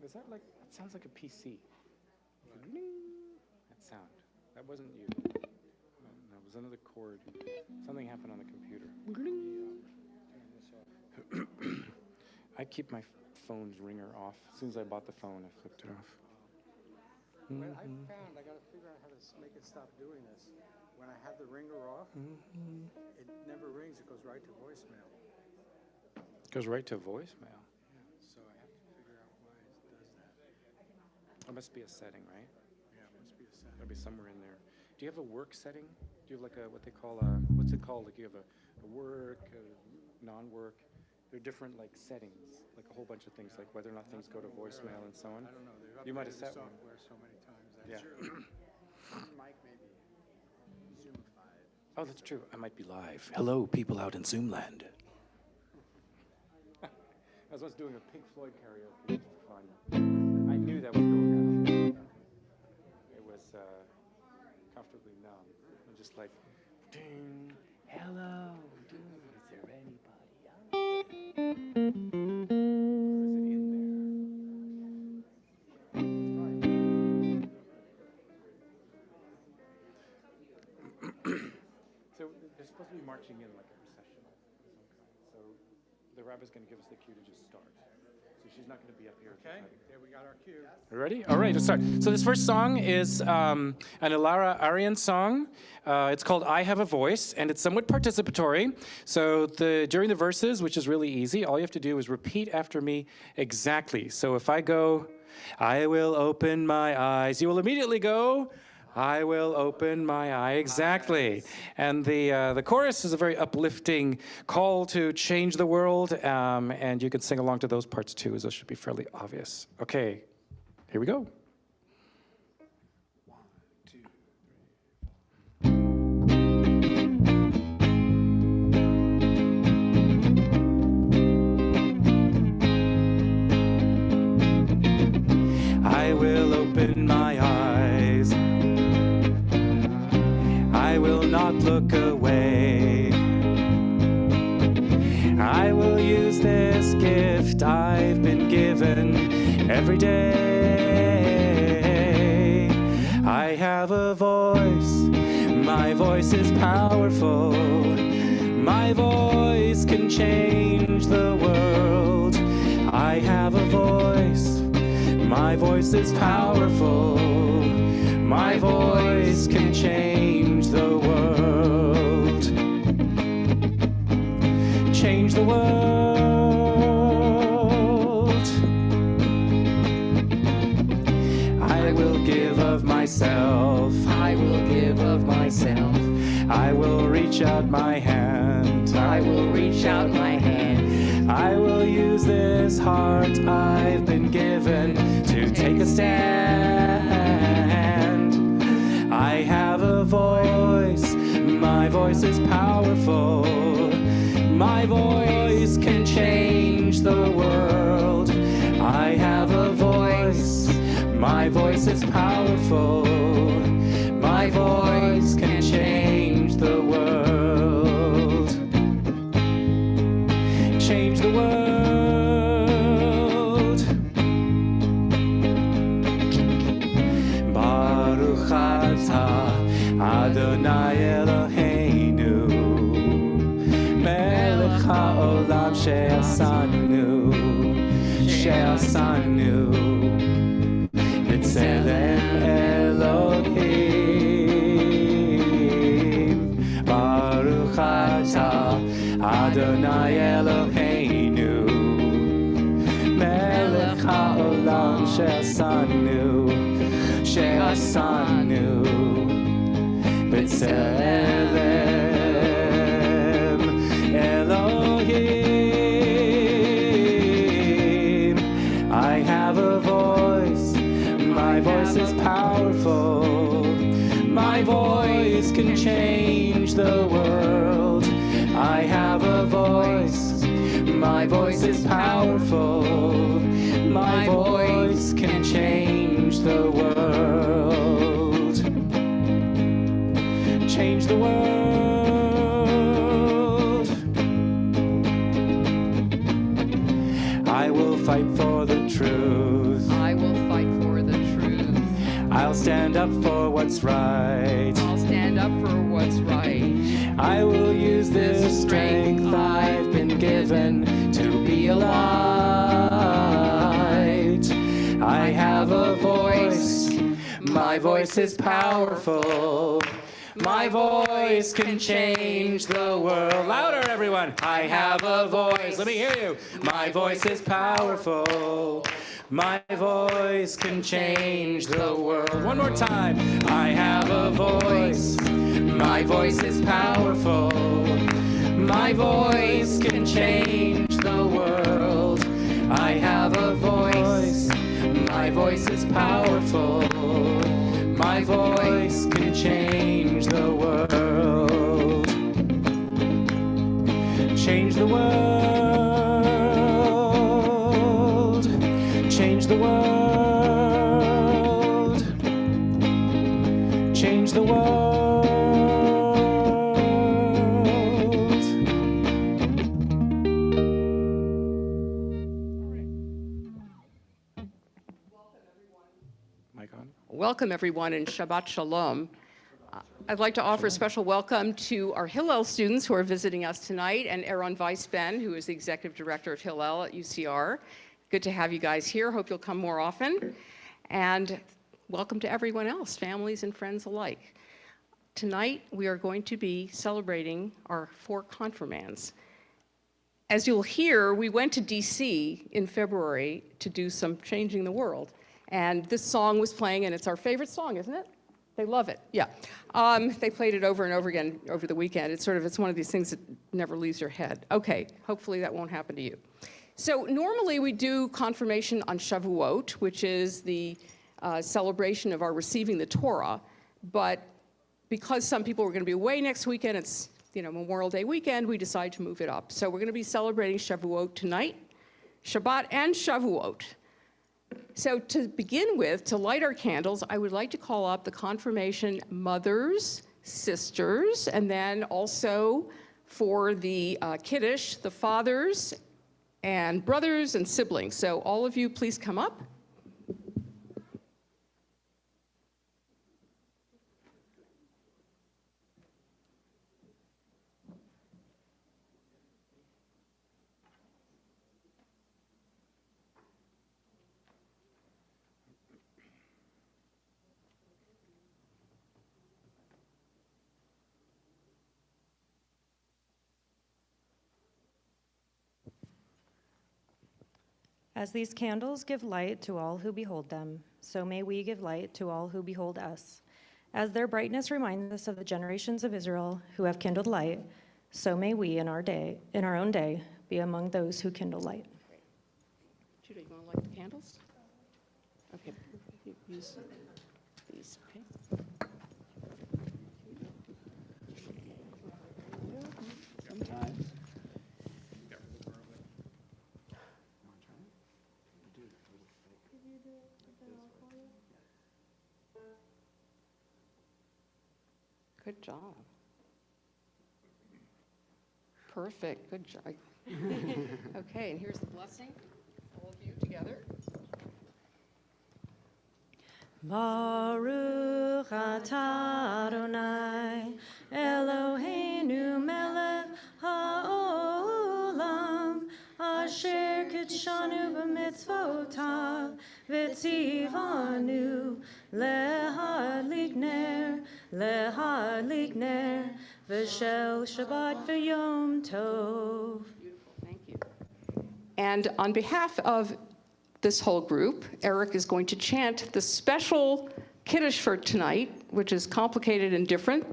Was that like, it sounds like a PC. That sound. That wasn't you. That was another chord. Something happened on the computer. I keep my phone's ringer off. As soon as I bought the phone, I flipped it off. Well, I found I got to figure out how to make it stop doing this. When I have the ringer off, it never rings. It goes right to voicemail. It goes right to voicemail. Yeah, so I have to figure out why it does that. It must be a setting, right? Yeah, it must be a setting. It'll be somewhere in there. Do you have a work setting? Do you have like a, what they call a, what's it called? Like you have a work, a non-work. There are different like settings, like a whole bunch of things, like whether or not things go to voicemail and so on. I don't know. You might have set one. software so many times. Yeah. Mike maybe Zoomified. Oh, that's true. I might be live. Hello, people out in Zoomland. I was once doing a Pink Floyd karaoke for fun. I knew that was going on. It was comfortably numb. I'm just like, ding, hello, dude, is there anybody out there? Or is it in there? So they're supposed to be marching in like a procession of some kind. So the rabbi's going to give us the cue to just start. So she's not going to be up here. Okay, there we got our cue. You ready? All right, let's start. So this first song is an Ilara Aryan song. It's called I Have a Voice, and it's somewhat participatory. So during the verses, which is really easy, all you have to do is repeat after me exactly. So if I go, I will open my eyes, you will immediately go, I will open my eye. Exactly. And the chorus is a very uplifting call to change the world, and you can sing along to those parts too, as those should be fairly obvious. Okay, here we go. 1, 2, 3. I will open my eyes. I will not look away. I will use this gift I've been given every day. I have a voice, my voice is powerful. My voice can change the world. I have a voice, my voice is powerful. My voice can change the world. Change the world. I will give of myself. I will give of myself. I will reach out my hand. I will reach out my hand. I will use this heart I've been given to take a stand. I have a voice, my voice is powerful. My voice can change the world. I have a voice, my voice is powerful. My voice can change the world. Change the world. Baruch atah Adonai Eloheinu Melech haolam she'asanu B'tselem Elohim Baruch atah Adonai Eloheinu Melech haolam she'asanu B'tselem Elohim. I have a voice, my voice is powerful. My voice can change the world. I have a voice, my voice is powerful. My voice can change the world. Change the world. I will fight for the truth. I will fight for the truth. I'll stand up for what's right. I'll stand up for what's right. I will use this strength I've been given to be a light. I have a voice. My voice is powerful. My voice can change the world. Louder, everyone. I have a voice. Let me hear you. My voice is powerful. My voice can change the world. One more time. I have a voice. My voice is powerful. My voice can change the world. I have a voice. My voice is powerful. My voice can change the world. Change the world. Change the world. Change the world. Mic on? Welcome, everyone, and Shabbat Shalom. I'd like to offer a special welcome to our Hillel students who are visiting us tonight, and Aaron Weisben, who is the Executive Director of Hillel at UCR. Good to have you guys here. Hope you'll come more often. And welcome to everyone else, families and friends alike. Tonight, we are going to be celebrating our 4 confirmands. As you'll hear, we went to DC in February to do some Changing the World. And this song was playing, and it's our favorite song, isn't it? They love it, yeah. They played it over and over again over the weekend. It's one of these things that never leaves your head. Okay, hopefully that won't happen to you. So normally we do confirmation on Shavuot, which is the celebration of our receiving the Torah. But because some people were going to be away next weekend, it's Memorial Day weekend, we decided to move it up. So we're going to be celebrating Shavuot tonight, Shabbat and Shavuot. So to begin with, to light our candles, I would like to call up the confirmation mothers, sisters, and then also for the Kiddush, the fathers and brothers and siblings. So all of you, please come up. As these candles give light to all who behold them, so may we give light to all who behold us. As their brightness reminds us of the generations of Israel who have kindled light, so may we in our own day, be among those who kindle light. Judah, you want to light the candles? Okay, use these, okay? Sometimes. Good job. Perfect, good job. Okay, and here's the blessing, all of you together. Baruch atah Adonai Eloheinu melech haolam asher kitshanu b'mitzvotav v'tzivanu lehadlik ner v'shel Shabbat v'yom tov. Beautiful, thank you. And on behalf of this whole group, Eric is going to chant the special Kiddush for tonight, which is complicated and different.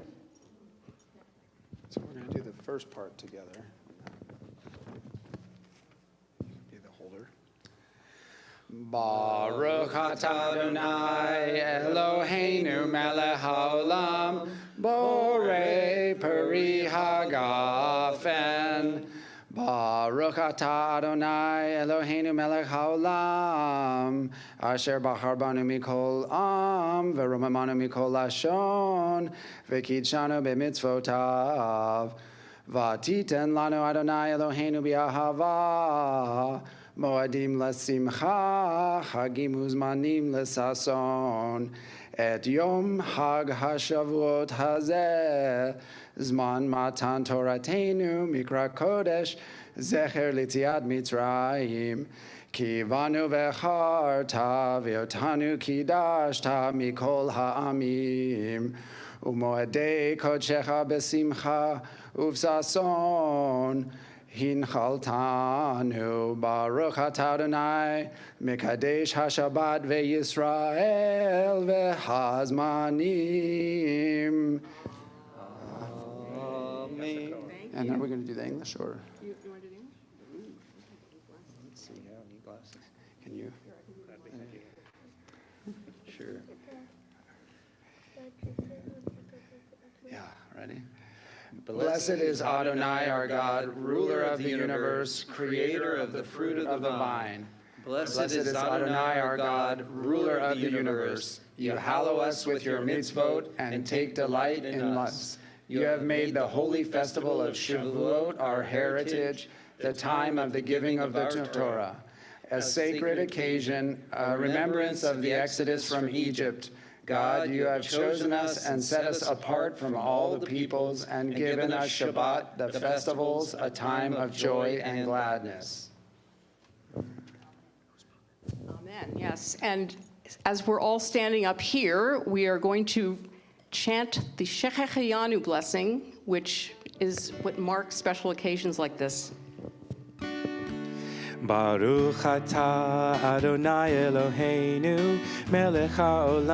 So we're going to do the first part together. Be the holder. Baruch atah Adonai Eloheinu melech haolam borei peri hagafen. Baruch atah Adonai Eloheinu melech haolam asher bachar banu mikol am v'romamanu mikol lashon v'kidshanu b'mitzvotav v'titen lanu Adonai Eloheinu b'ahava מועדים לשמחה, חגים וזמנים לששון. את יום חג השבועות הזה, זמן מתן תורתנו, מקרא קודש, זכר ליציאת מצרים. כי באנו בחרת, ואותנו קידשת מכל העמים. ומועדי קודשך בשמחה ובששון. הנחלתנו, ברוך אתה אדוני, מקדש השבת וישראל והזמנים. Amen. And are we going to do the English or? You want to do English? Let's see, yeah, I need glasses. Can you? Sure. Yeah, ready? Blessed is Adonai our God, ruler of the universe, creator of the fruit of the vine. Blessed is Adonai our God, ruler of the universe. You hallow us with your mitzvot and take delight in us. You have made the holy festival of Shavuot our heritage, the time of the giving of the Torah, a sacred occasion, a remembrance of the exodus from Egypt. God, you have chosen us and set us apart from all the peoples and given us Shabbat, the festivals, a time of joy and gladness. Amen, yes. And as we're all standing up here, we are going to chant the Shechecheyanu blessing, which is what marks special occasions like this. Baruch atah Adonai Eloheinu melech haolam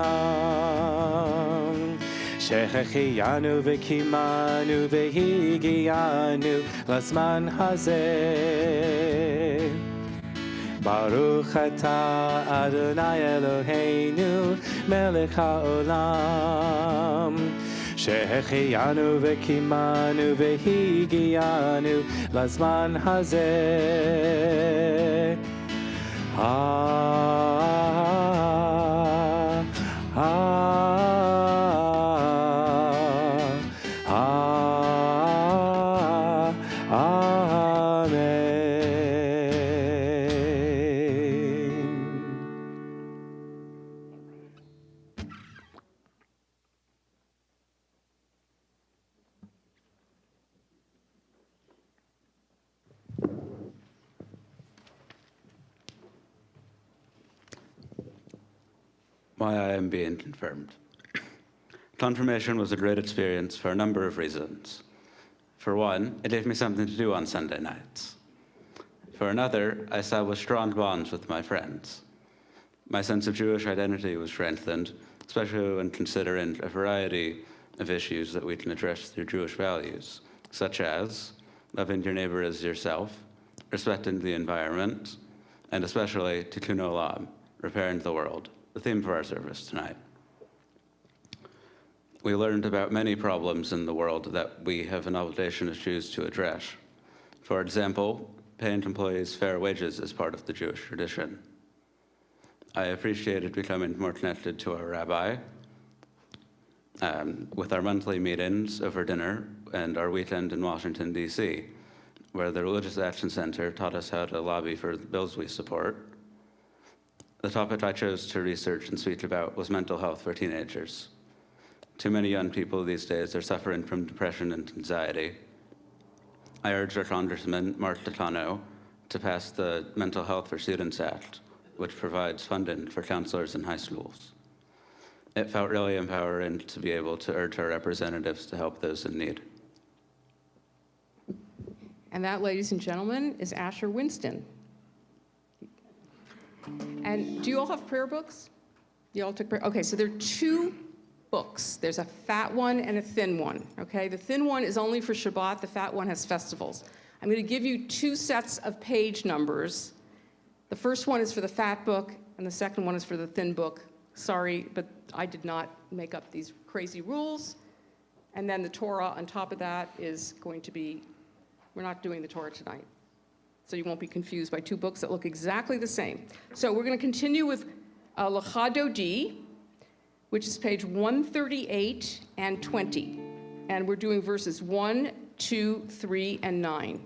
shechecheyanu v'kimanu v'higiyanu lazman hazeh. Baruch atah Adonai Eloheinu melech haolam שהחיינו וקימנו והגיענו לזמן הזה. Why I am being confirmed. Confirmation was a great experience for a number of reasons. For one, it gave me something to do on Sunday nights. For another, I established strong bonds with my friends. My sense of Jewish identity was strengthened, especially when considering a variety of issues that we can address through Jewish values, such as loving your neighbor as yourself, respecting the environment, and especially tikkun olam, repairing the world, the theme for our service tonight. We learned about many problems in the world that we have an obligation as Jews to address. For example, paying employees fair wages is part of the Jewish tradition. I appreciated becoming more connected to our rabbi with our monthly meetings over dinner and our weekend in Washington, D.C., where the Religious Action Center taught us how to lobby for the bills we support. The topic I chose to research and speak about was mental health for teenagers. Too many young people these days are suffering from depression and anxiety. I urged our Congressman, Mark Takano, to pass the Mental Health for Students Act, which provides funding for counselors in high schools. It felt really empowering to be able to urge our representatives to help those in need. And that, ladies and gentlemen, is Asher Winston. And do you all have prayer books? You all took prayer? Okay, so there are two books. There's a fat one and a thin one, okay? The thin one is only for Shabbat. The fat one has festivals. I'm going to give you two sets of page numbers. The first one is for the fat book, and the second one is for the thin book. Sorry, but I did not make up these crazy rules. And then the Torah on top of that is going to be, we're not doing the Torah tonight. So you won't be confused by two books that look exactly the same. So we're going to continue with Lecha Dodi, which is page 138 and 20. And we're doing verses 1, 2, 3, and 9.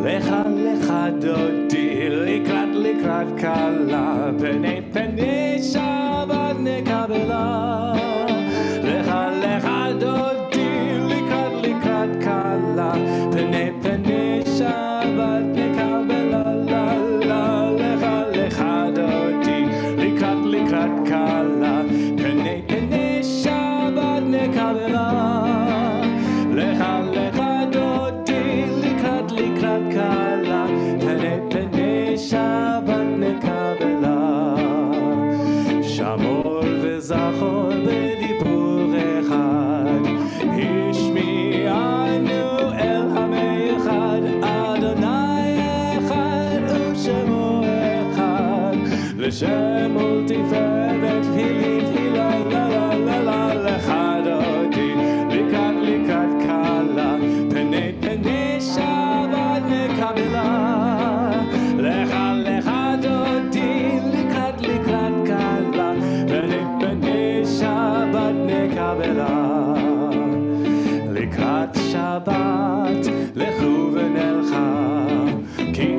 לך לך דודי, לקראת כלה, פני שבת נקבלה. לך לך דודי, לקראת כלה, פני שבת נקבלה. לך לך דודי, לקראת כלה, פני שבת נקבלה. לך לך דודי, לקראת כלה, פני שבת נקבלה. שמור וזכור בדיבור אחד, השמיענו אל המאחד, אדוני אחד ושמו אחד, לשם ולתפארת הילה לה לה לה לה. לך דודי, לקראת כלה, פני שבת נקבלה. לך לך דודי, לקראת כלה, פני שבת נקבלה. לקראת שבת לכו ונלכה, כי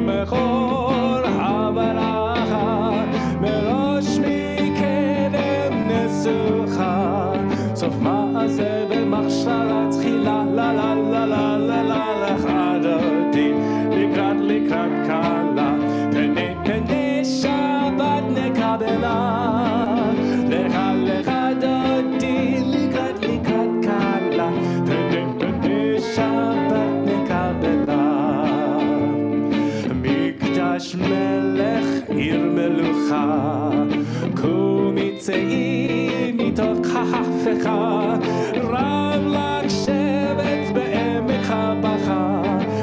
מקור הברכה, מראש מקדם נסוכה, סוף מעשה במחשבה תחילה. לה לה לה לה לה לה. לך דודי, לקראת כלה, פני שבת נקבלה. לך לך דודי, לקראת כלה, פני שבת נקבלה. מקדש מלך עיר מלוכה, קומי צאי מתוך ההפכה, רב לך שבט בעמק הבכה,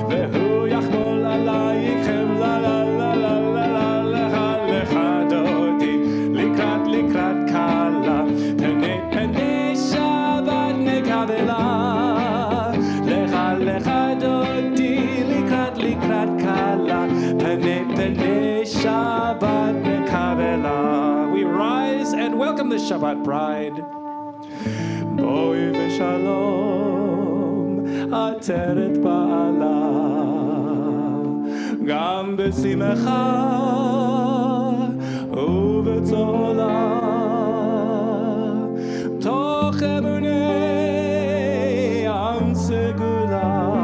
והוא יחמול עלייכם. לה לה לה לה לה לה. לך דודי, לקראת כלה, פני שבת נקבלה. לך לך דודי, לקראת כלה, פני שבת נקבלה. We rise and welcome the Shabbat bride. בואי ושלום, עטרת בעלה, גם בשמחה ובצולה, תוך אמוני עם סגולה.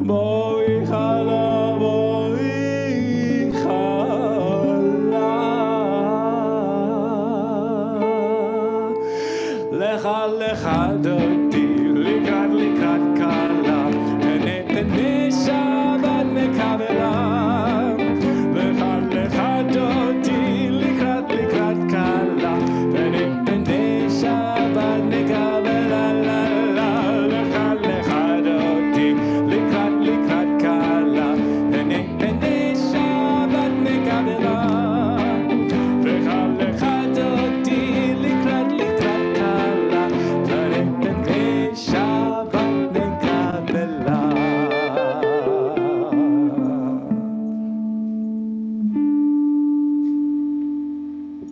בואי חלה, בואי חלה. לך לך דודי, לקראת כלה, פני שבת נקבלה. לך לך דודי, לקראת כלה, פני שבת נקבלה. לך לך דודי, לקראת כלה, פני שבת נקבלה. לך לך דודי, לקראת כלה, פני שבת נקבלה.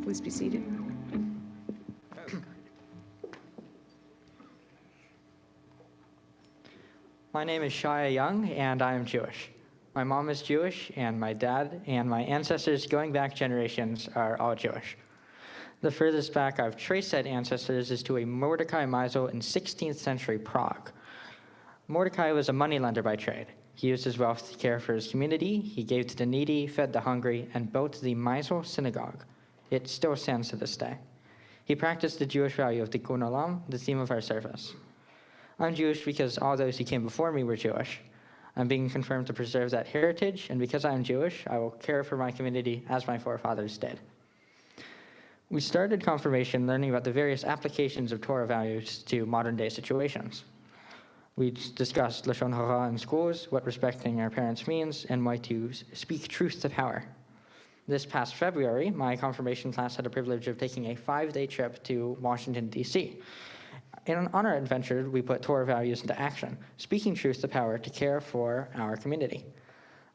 Please be seated. My name is Shia Young, and I am Jewish. My mom is Jewish, and my dad and my ancestors going back generations are all Jewish. The furthest back I've traced that ancestors is to a Mordecai Meisel in 16th century Prague. Mordecai was a moneylender by trade. He used his wealth to care for his community, he gave to the needy, fed the hungry, and built the Meisel synagogue. It still stands to this day. He practiced the Jewish value of tikkun olam, the theme of our service. I'm Jewish because all those who came before me were Jewish. I'm being confirmed to preserve that heritage, and because I'm Jewish, I will care for my community as my forefathers did. We started confirmation learning about the various applications of Torah values to modern-day situations. We discussed Lashon Hara in schools, what respecting our parents means, and why to speak truth to power. This past February, my confirmation class had the privilege of taking a 5-day trip to Washington, D.C. On our adventure, we put Torah values into action, speaking truth to power to care for our community.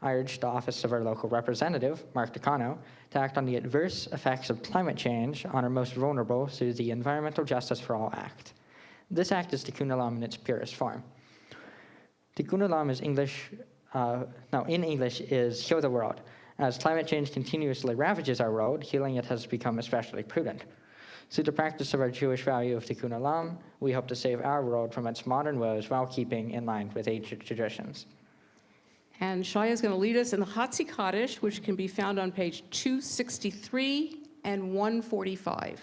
I urged the office of our local representative, Mark Decano, to act on the adverse effects of climate change on our most vulnerable through the Environmental Justice for All Act. This act is tikkun olam in its purest form. Tikkun Olam is in English is heal the world. As climate change continuously ravages our world, healing it has become especially prudent. Through the practice of our Jewish value of Tikkun Olam, we hope to save our world from its modern woes while keeping in line with ancient traditions. And Shaya is going to lead us in the Hatzi Kaddish, which can be found on page 263 and 145.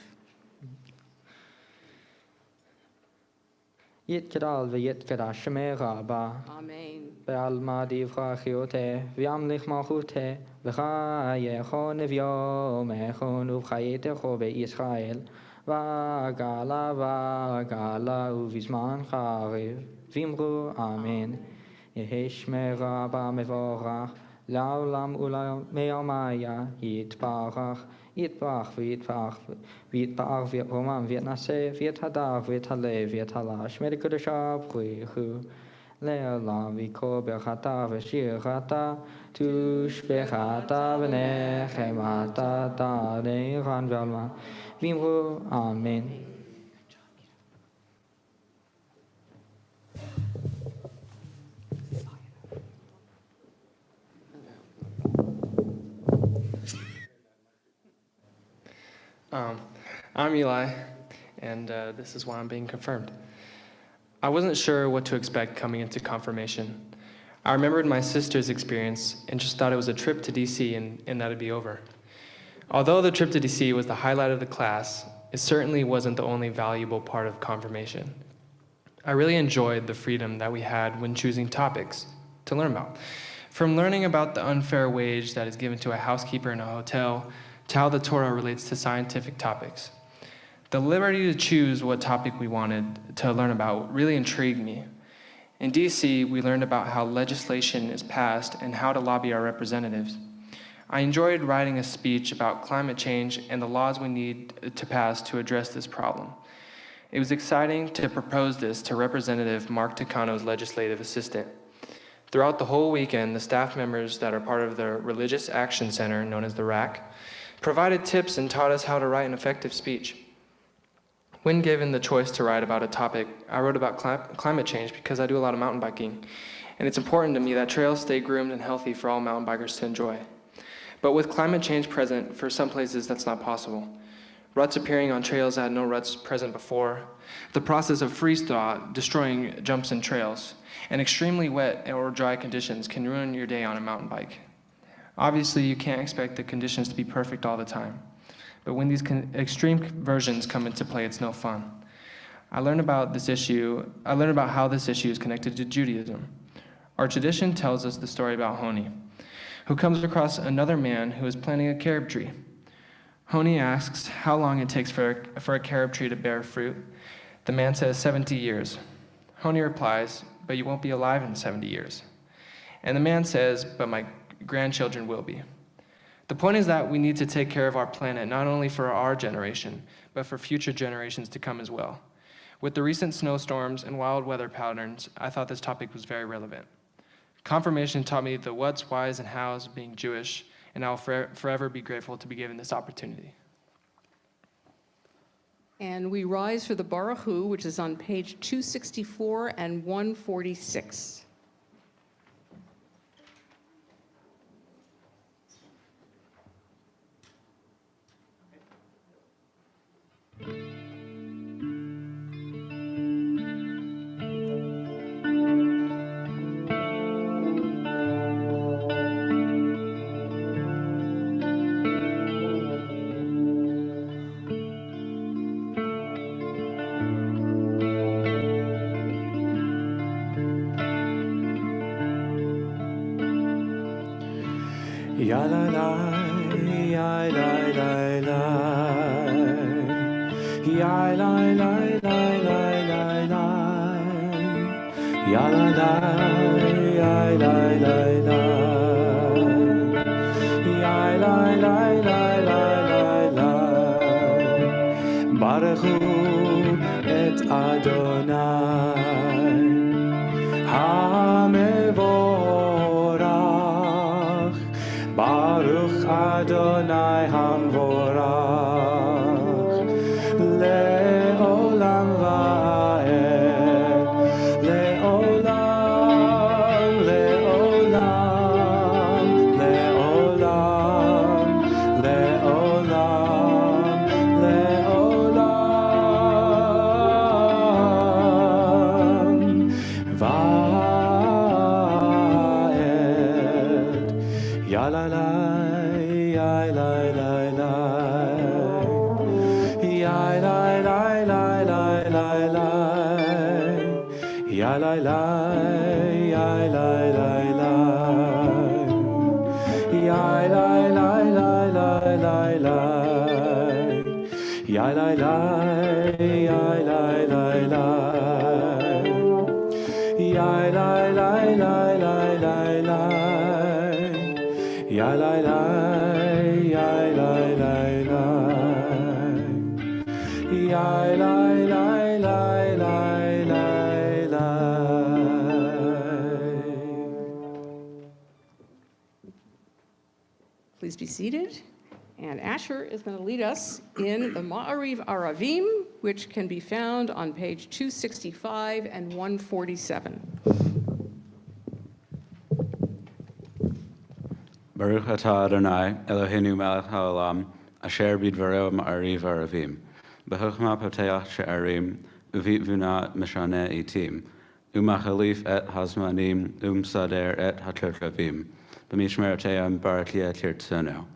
Yitkadal v'yitkada shemera ba. Amen. Be'alma divcha chiote, v'yamlich malchute, v'chayecho nevyomecho uvchayetecho be'Yisrael, v'agala uvizman chariv, v'imru amen. Yeheshmera ba mevorach, לעולם ולעולמיה יתברך, יתברך ויתברך ויתברך וירומם ויתנשא ויתהדר ויתהלל ויתהלל שמי לקדושה בריחו לעולם וכל ברכתה ושירתה תושבחתה ונחמתה דעני רן ועלמא ואמרו אמן. I'm Eli, and this is why I'm being confirmed. I wasn't sure what to expect coming into confirmation. I remembered my sister's experience and just thought it was a trip to DC and that'd be over. Although the trip to DC was the highlight of the class, it certainly wasn't the only valuable part of confirmation. I really enjoyed the freedom that we had when choosing topics to learn about. From learning about the unfair wage that is given to a housekeeper in a hotel, to how the Torah relates to scientific topics. The liberty to choose what topic we wanted to learn about really intrigued me. In DC, we learned about how legislation is passed and how to lobby our representatives. I enjoyed writing a speech about climate change and the laws we need to pass to address this problem. It was exciting to propose this to Representative Mark Takano's legislative assistant. Throughout the whole weekend, the staff members that are part of the Religious Action Center, known as the RAC, provided tips and taught us how to write an effective speech. When given the choice to write about a topic, I wrote about climate change because I do a lot of mountain biking, and it's important to me that trails stay groomed and healthy for all mountain bikers to enjoy. But with climate change present, for some places that's not possible. Ruts appearing on trails that had no ruts present before, the process of freeze-thaw destroying jumps and trails, and extremely wet or dry conditions can ruin your day on a mountain bike. Obviously, you can't expect the conditions to be perfect all the time. But when these extreme versions come into play, it's no fun. I learned about how this issue is connected to Judaism. Our tradition tells us the story about Honi, who comes across another man who is planting a carob tree. Honi asks how long it takes for a carob tree to bear fruit. The man says 70 years. Honi replies, but you won't be alive in 70 years. And the man says, but my grandchildren will be. The point is that we need to take care of our planet, not only for our generation, but for future generations to come as well. With the recent snowstorms and wild weather patterns, I thought this topic was very relevant. Confirmation taught me the what's, whys, and hows of being Jewish, and I will forever be grateful to be given this opportunity. And we rise for the Baruch Hu, which is on page 264 and 146. Ya la la, ya la la la, ya la la la la la la, ya la la, ya la la la, ya la la la la la la. Baruch Hu et Adonai, HaMevorach. Baruch Adonai HaMvorach Le'olam va'ed Le'olam la la, ya la la la, ya la la la la la la, ya la la, ya la la la, ya la la la la la la, ya la la, ya la la la. Ya la la la la la la, ya la la, ya la la la, ya la la la la la la. Please be seated. And Asher is going to lead us in the Ma'ariv Aravim, which can be found on page 265 and 147. Baruch atah Adonai, Eloheinu melech haolam, asher bidvaro ma'ariv aravim. B'chokhmah poteach she'arim, uvitvuna meshane itim. Umachalif et hazmanim, umsader et hatorkavim. B'mishmeroteim baratia tirtsono.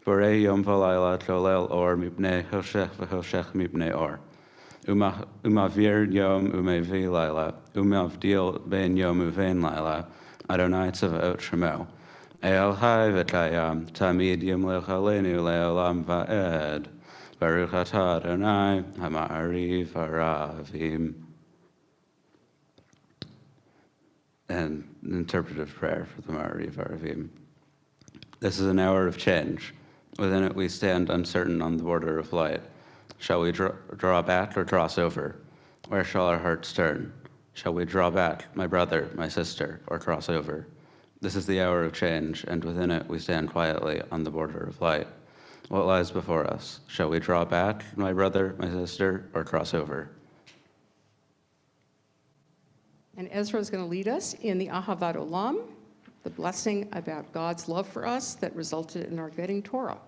Borei yom v'layla tolel or mipnei hoshech v'hoshech mipnei or. Umavir yom umevi layla, umavdil ben yom uvein layla, Adonai tzavaot shemo. El hai v'tayam, tamid yimlech aleinu le'olam va'ed. Baruch atah Adonai, ha'ma'ariv ha'ravim. And an interpretive prayer for the Ma'ariv Aravim. This is an hour of change. Within it we stand uncertain on the border of light. Shall we draw back or cross over? Where shall our hearts turn? Shall we draw back, my brother, my sister, or cross over? This is the hour of change, and within it we stand quietly on the border of light. What lies before us? Shall we draw back, my brother, my sister, or cross over? And Ezra is going to lead us in the Ahavat Olam, the blessing about God's love for us that resulted in our getting Torah.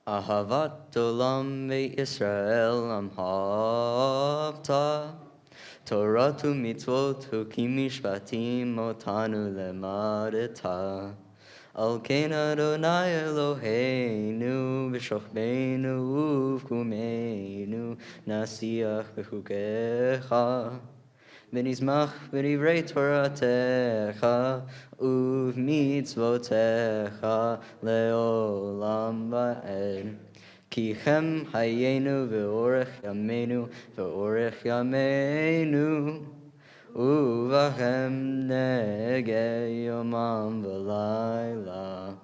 Ahavat olam ve'Yisrael amhavta, Torah tu mitzvot hukim mishpatim otanu lemadeta. Al ken Adonai Eloheinu v'shochbeinu uvkumeinu nasiach v'chukecha. V'nizmach v'divrei Toratecha uv'mitzvotecha le'olam va'ed. Ki chem hayenu v'orech yameinu uvachem nege yomam v'layla.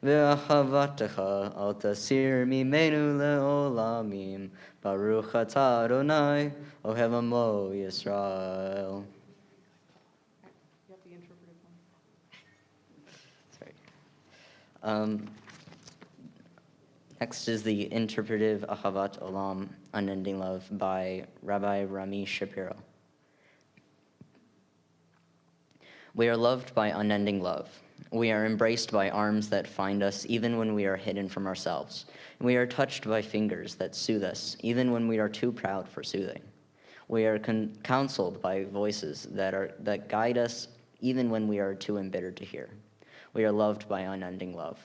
Ve'achavatecha al tasir mimenu le'olamim. Baruch atah Adonai, Ohev Amo Yisrael. You have the interpretive one. Sorry. Next is the interpretive Ahavat Olam, Unending Love, by Rabbi Rami Shapiro. We are loved by unending love. We are embraced by arms that find us even when we are hidden from ourselves. And we are touched by fingers that soothe us even when we are too proud for soothing. We are counseled by voices that guide us even when we are too embittered to hear. We are loved by unending love.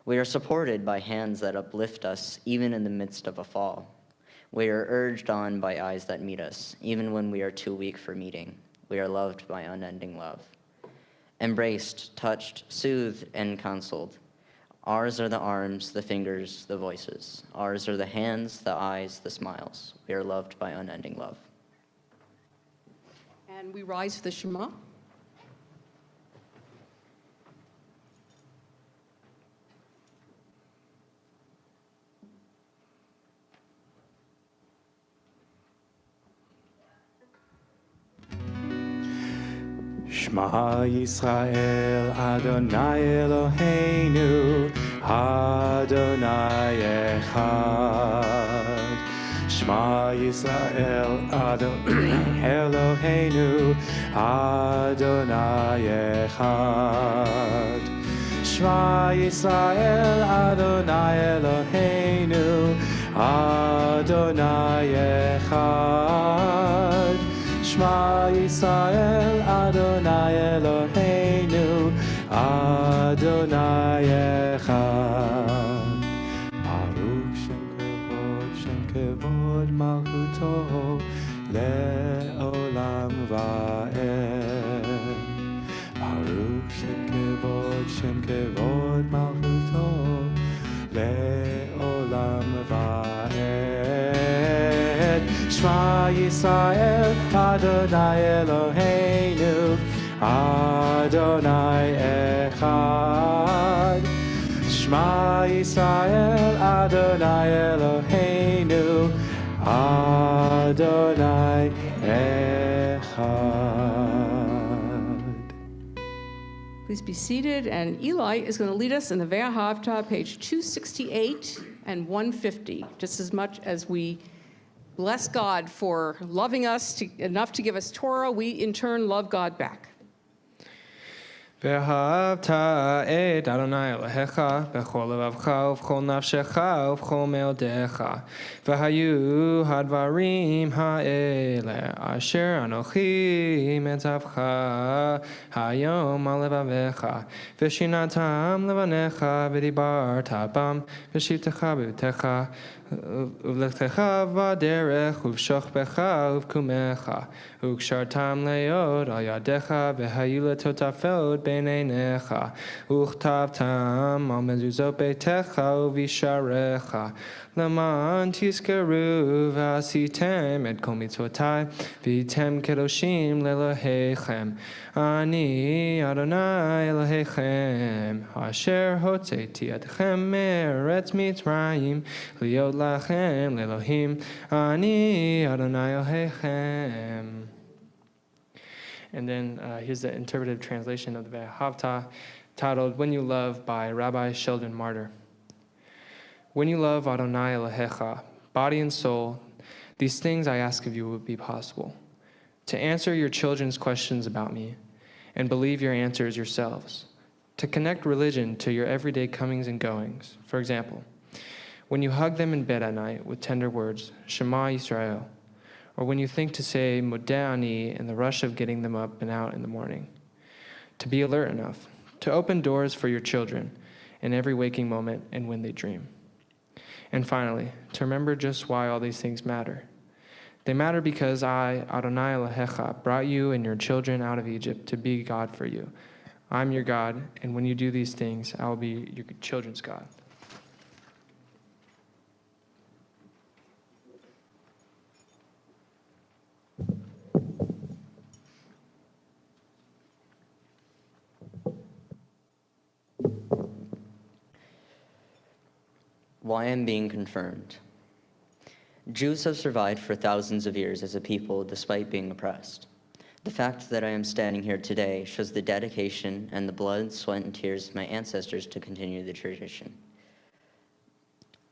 We are supported by hands that uplift us even in the midst of a fall. We are urged on by eyes that meet us even when we are too weak for meeting. We are loved by unending love. Embraced, touched, soothed, and counseled. Ours are the arms, the fingers, the voices. Ours are the hands, the eyes, the smiles. We are loved by unending love. And we rise to the Shema. Shema Yisrael, Adonai Eloheinu, Adonai Echad. Shema Yisrael, Adonai Eloheinu, Adonai Echad. Shema Yisrael, Adonai Eloheinu, Adonai Echad. Shema Yisrael, Adonai Eloheinu, Adonai Echad. Baruch Shem Kevod Malchuto, Le'olam Va'ed. Baruch Shem Kevod Malchuto, Le'olam Va'ed. Shema Yisrael, Adonai Eloheinu, Adonai Echad. Shema Yisrael, Adonai Eloheinu, Adonai Echad. Please be seated, and Eli is going to lead us in the Ve'ahavta, page 268 and 150, just as much as we bless God for loving us enough to give us Torah, we in turn love God back. ואהבת את אדוני אלוהיך בכל לבבך ובכל נפשך ובכל מאודיך. והיו הדברים האלה אשר אנוכי מצווך היום על לבביך. ושיננתם לבניך ודיברת בם בשבתך בביתך ובלכתך בדרך ובשוכבך ובקומך וקשרתם להיות על ידיך והיו לטוטפות בין עיניך וכתבתם על מזוזות ביתך ובשעריך למען תזכרו ועשיתם את כל מצוותיי והייתם קדושים לאלוהיכם. אני אדוני אלוהיכם אשר הוצאתי אתכם מארץ מצרים להיות לכם לאלוהים. אני אדוני אלוהיכם. And then here's the interpretive translation of the Ve'ahavta, titled When You Love by Rabbi Sheldon Martyr. When you love Adonai Elohecha, body and soul, these things I ask of you would be possible. To answer your children's questions about me, and believe your answers yourselves. To connect religion to your everyday comings and goings. For example, when you hug them in bed at night with tender words, Shema Yisrael, or when you think to say Modeh Ani in the rush of getting them up and out in the morning. To be alert enough, to open doors for your children in every waking moment and when they dream. And finally, to remember just why all these things matter. They matter because I, Adonai Elohecha, brought you and your children out of Egypt to be God for you. I'm your God, and when you do these things, I will be your children's God. Why I'm being confirmed. Jews have survived for thousands of years as a people despite being oppressed. The fact that I am standing here today shows the dedication and the blood, sweat, and tears of my ancestors to continue the tradition.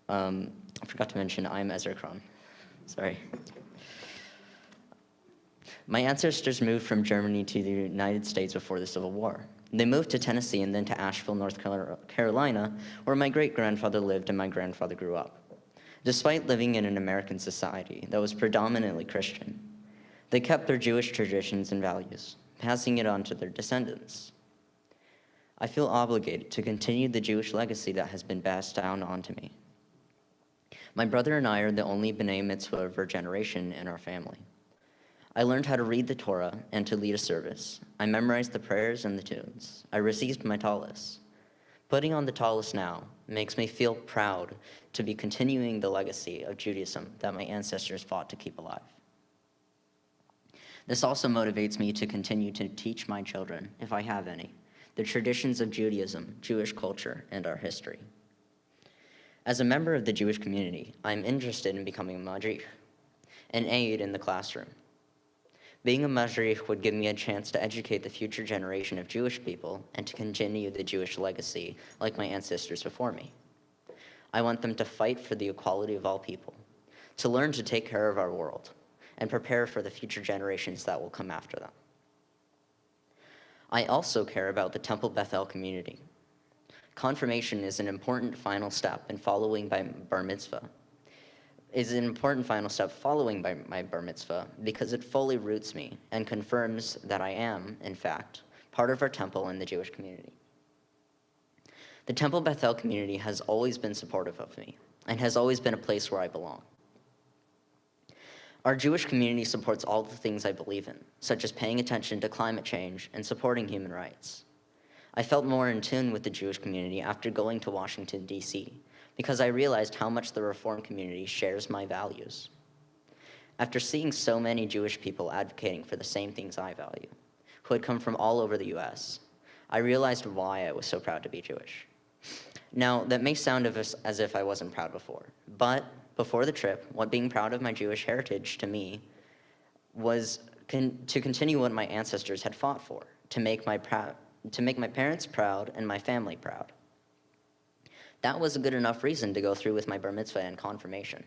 I forgot to mention I'm Ezra Kron. Sorry. My ancestors moved from Germany to the United States before the Civil War. They moved to Tennessee and then to Asheville, North Carolina, where my great-grandfather lived and my grandfather grew up. Despite living in an American society that was predominantly Christian, they kept their Jewish traditions and values, passing it on to their descendants. I feel obligated to continue the Jewish legacy that has been passed down onto me. My brother and I are the only B'nai Mitzvah of our generation in our family. I learned how to read the Torah and to lead a service. I memorized the prayers and the tunes. I received my tallis. Putting on the tallis now makes me feel proud to be continuing the legacy of Judaism that my ancestors fought to keep alive. This also motivates me to continue to teach my children, if I have any, the traditions of Judaism, Jewish culture, and our history. As a member of the Jewish community, I'm interested in becoming a madrich, an aide in the classroom. Being a madrich would give me a chance to educate the future generation of Jewish people and to continue the Jewish legacy like my ancestors before me. I want them to fight for the equality of all people, to learn to take care of our world, and prepare for the future generations that will come after them. I also care about the Temple Bethel community. Confirmation is an important final step in following by bar mitzvah. is an important final step following my bar mitzvah because it fully roots me and confirms that I am, in fact, part of our temple and the Jewish community. The Temple Bethel community has always been supportive of me and has always been a place where I belong. Our Jewish community supports all the things I believe in, such as paying attention to climate change and supporting human rights. I felt more in tune with the Jewish community after going to Washington, D.C., because I realized how much the Reform community shares my values. After seeing so many Jewish people advocating for the same things I value, who had come from all over the US, I realized why I was so proud to be Jewish. Now, that may sound as if I wasn't proud before, but before the trip, what being proud of my Jewish heritage to me was to continue what my ancestors had fought for, to make my parents proud and my family proud. That was a good enough reason to go through with my bar mitzvah and confirmation.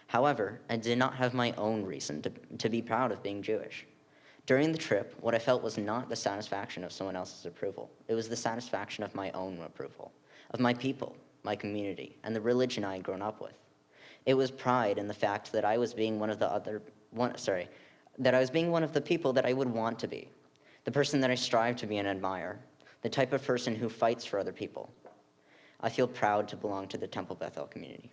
However, I did not have my own reason to be proud of being Jewish. During the trip, what I felt was not the satisfaction of someone else's approval. It was the satisfaction of my own approval, of my people, my community, and the religion I had grown up with. It was pride in the fact that I was being one of the people that I would want to be, the person that I strive to be and admire, the type of person who fights for other people. I feel proud to belong to the Temple Bethel community.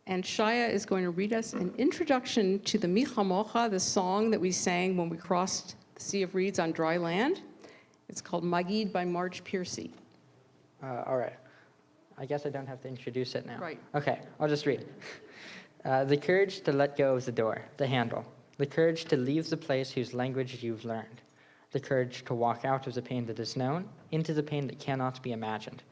And Shaya is going to read us an introduction to the Mi Chamocha, the song that we sang when we crossed the Sea of Reeds on dry land. It's called Magid by Marge Piercy. All right. I guess I don't have to introduce it now. Right. Okay, I'll just read. The courage to let go of the door, the handle. The courage to leave the place whose language you've learned. The courage to walk out of the pain that is known into the pain that cannot be imagined.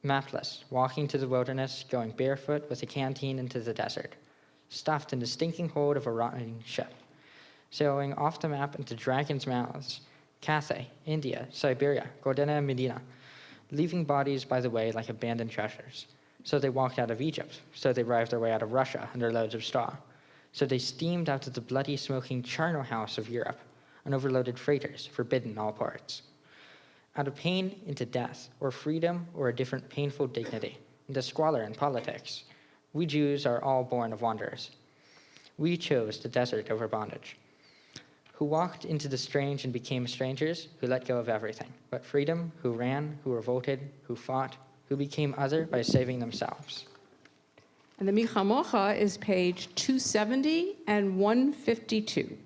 Mapless, walking to the wilderness, going barefoot with a canteen into the desert. Stuffed in the stinking hold of a rotting ship. Sailing off the map into dragons' mouths. Cathay, India, Siberia, Gordena and Medina. Leaving bodies by the way like abandoned treasures. So they walked out of Egypt. So they arrived their way out of Russia under loads of straw. So they steamed out of the bloody, smoking charnel house of Europe. On overloaded freighters, forbidden all ports. Out of pain into death, or freedom, or a different painful dignity, into squalor and politics. We Jews are all born of wanderers. We chose the desert over bondage. Who walked into the strange and became strangers, who let go of everything. But freedom, who ran, who revolted, who fought, who became other by saving themselves. And the Mi Chamocha is page 270 and 152.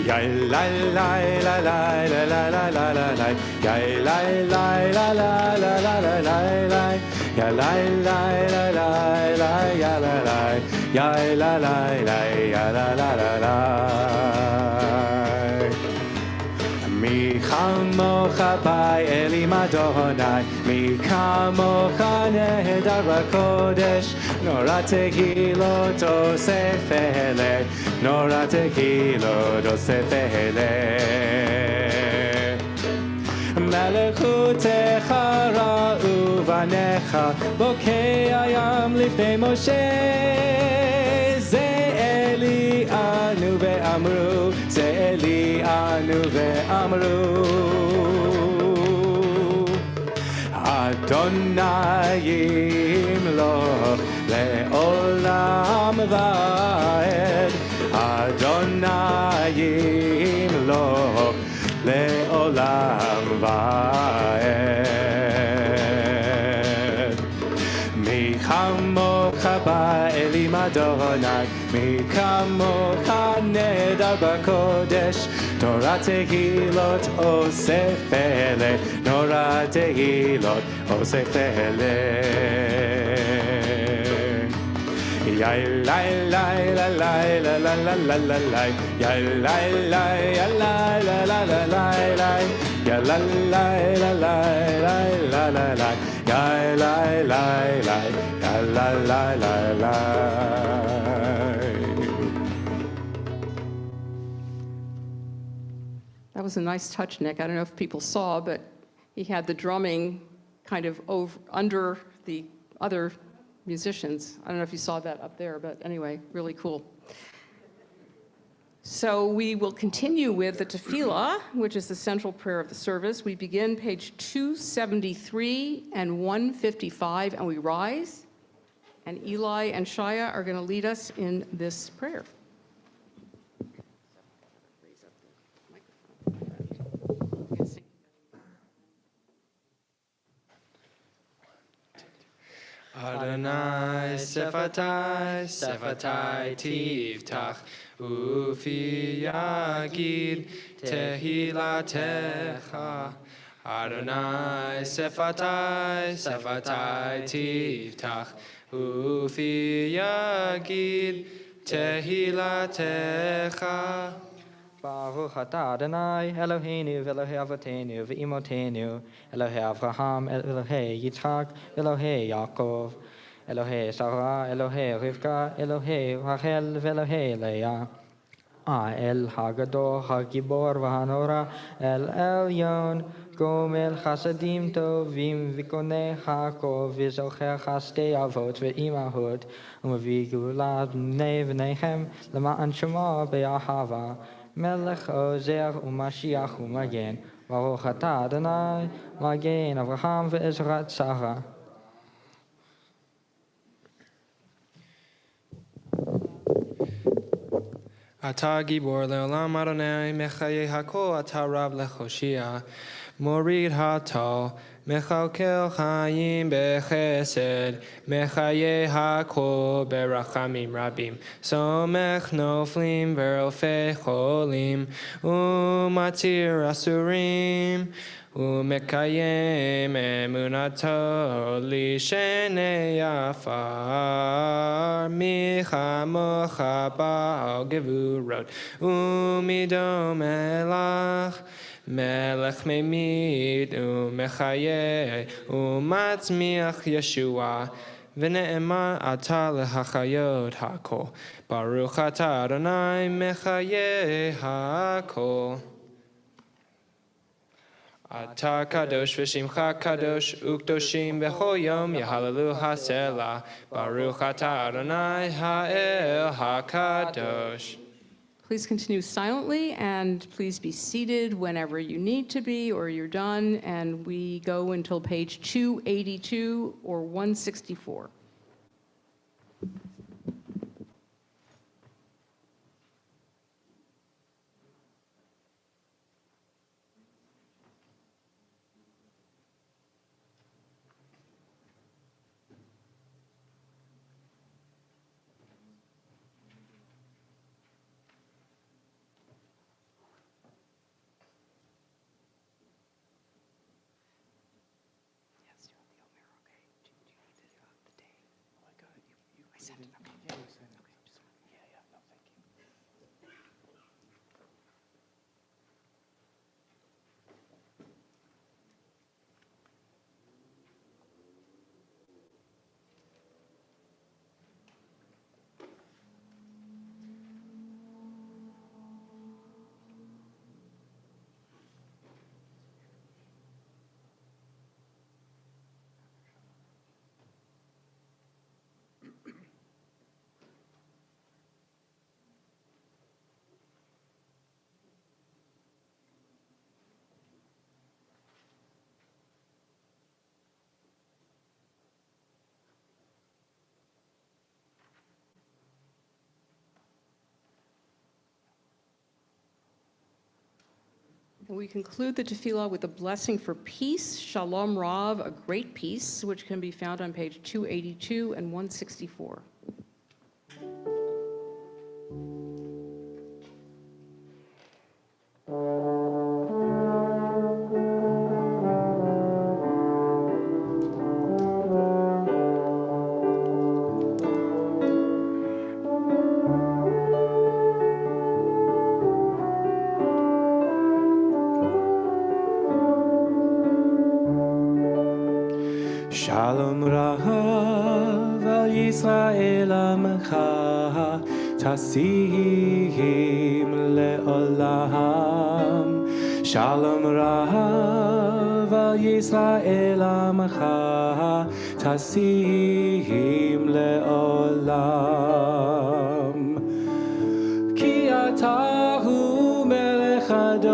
Ya la la la la la la la la la la. Ya la la la la la la la la la. Ya la la la la la ya la la. Ya la la la ya la la la la. Mi chamocha by Elim Adonai, mi chamocha nehedar b'kodesh, nora tehilot osef ele, nora tehilot osef ele. Melechutecha ra'u vanecha, bokei hayam lifnei Moshe. Eli anu ve'amru, Eli anu ve'amru. Adonai yimloch le'olam va'ed. Adonai yimloch le'olam va'ed. Mi chamocha ba'elim Adonai, mi chamocha nehedar b'kodesh, Torah tehilot osef ele, Torah tehilot osef ele. Ya la la la la la la la la la la. Ya la la ya la la la la la la. Ya la la la la la la la la. Ya la la la ya la la la la. That was a nice touch, Nick. I don't know if people saw, but he had the drumming kind of under the other musicians. I don't know if you saw that up there, but anyway, really cool. So we will continue with the tefillah, which is the central prayer of the service. We begin page 273 and 155, and we rise. And Eli and Shaya are going to lead us in this prayer. Adonai Sefatai, Sefatai Tiftach, Ufi Yagid Tehilatecha. Adonai Sefatai, Sefatai Tiftach, Ufi Yagid Tehilatecha. Baruch atah Adonai, Eloheinu v'Elohei Avotenu v'Imotenu, Elohei Avraham, Elohei Yitzchak, Elohei Yaakov, Elohei Sarah, Elohei Rivka, Elohei Rachel v'Elohei Leah. El Hagadol, Hagibor v'Hanora, El Elyon, Gomel Chasadim Tovim v'Konei Hakov v'Zocher Chastei Avot v'Imahot, U'Mavi Geulah b'nei v'nechem l'ma'an Shema be'ahava. Melech Ozer u'Mashiach u'Magen, Baruch atah Adonai, Magen Avraham ve'Ezrat Sarah. Atah Gibor le'olam Adonai, Mechaye hakol atah Rav lechoshia, Morid hatal, Mechalkel chayim bechesed, Mechaye hakol berachamim rabim, Somech noflim verofei cholim, Umatir asurim, Umekayem emunato lishenei afar, Michamocha ba'al gevurot, Umidom elach, Melech memid u'mechaye u'matzmiach Yeshua v'ne'eman atah lehachayot hakol Baruch atah Adonai mechaye hakol Atah kadosh v'shimcha kadosh u'kdoshim b'chol yom yahalalu ha'selah Baruch atah Adonai ha'el ha'kadosh. Please continue silently, and please be seated whenever you need to be or you're done, and we go until page 282 or 164. And we conclude the tefillah with a blessing for peace, Shalom Rav, a great peace, which can be found on page 282 and 164. Shalom Rav al Yisrael Amcha Tasim le'olam. Shalom Rav על ישראל עמך תשים לעולם. כי אתה הוא מלך אדון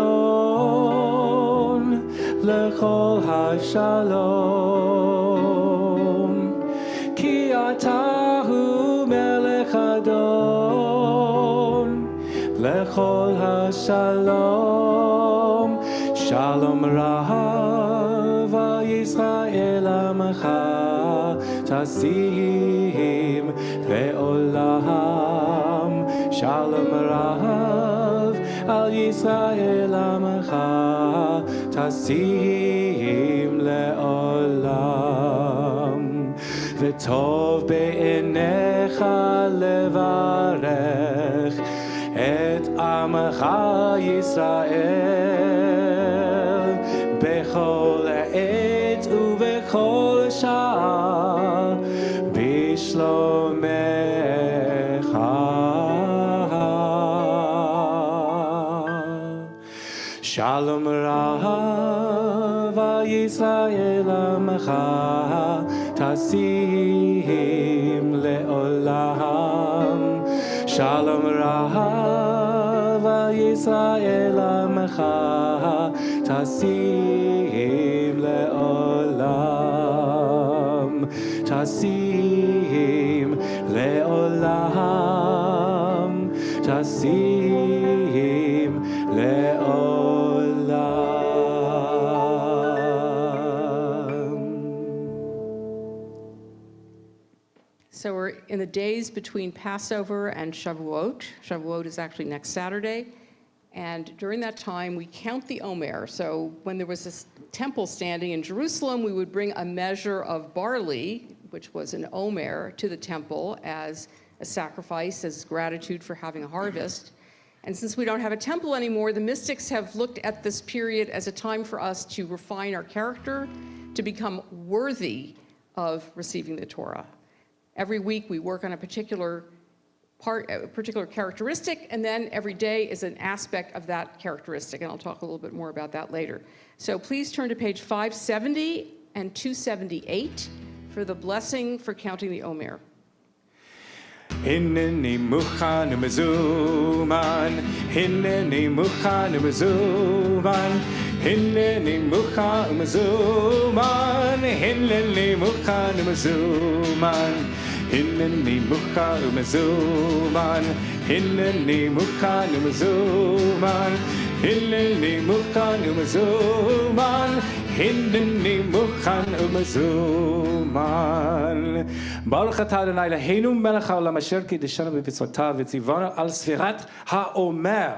לכל השלום. כי אתה הוא מלך אדון לכל השלום. שלום רב על ישראל עמך תשים לעולם. שלום רב על ישראל עמך תשים לעולם. וטוב בעיניך לברך את עמך ישראל בכל עת ובכל שעה בשלומך. שלום רב על ישראל עמך תשים לעולם. שלום רב על ישראל עמך תשים לעולם. תשים לעולם. תשים לעולם. So we're in the days between Passover and Shavuot. Shavuot is actually next Saturday. And during that time, we count the Omer. So when there was this temple standing in Jerusalem, we would bring a measure of barley, which was an Omer, to the temple as a sacrifice, as gratitude for having a harvest. And since we don't have a temple anymore, the mystics have looked at this period as a time for us to refine our character, to become worthy of receiving the Torah. Every week we work on a particular characteristic, and then every day is an aspect of that characteristic, and I'll talk a little bit more about that later. So please turn to page 570 and 278 for the blessing for counting the Omer. הנני מוכן ומזומן, הנני מוכן ומזומן, הנני מוכן ומזומן, הנני מוכן ומזומן, הנני מוכן ומזומן, הנני מוכן ומזומן, הנני מוכן ומזומן, הנני מוכן ומזומן. ברוך אתה אדוני אלוהינו מלך העולם אשר קידשנו במצוותיו וציוונו על ספירת העומר.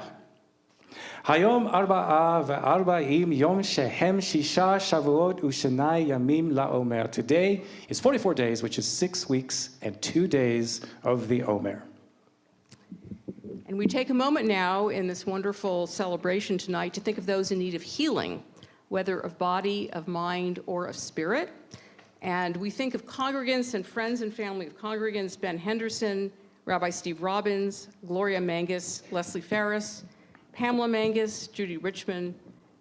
היום 44 יום שהם 6 שבועות ו2 ימים לעומר. Today is 44 days, which is 6 weeks and 2 days of the Omer. And we take a moment now in this wonderful celebration tonight to think of those in need of healing, whether of body, of mind, or of spirit. And we think of congregants and friends and family of congregants: Ben Henderson, Rabbi Steve Robbins, Gloria Mangus, Leslie Ferris, Pamela Mangus, Judy Richmond,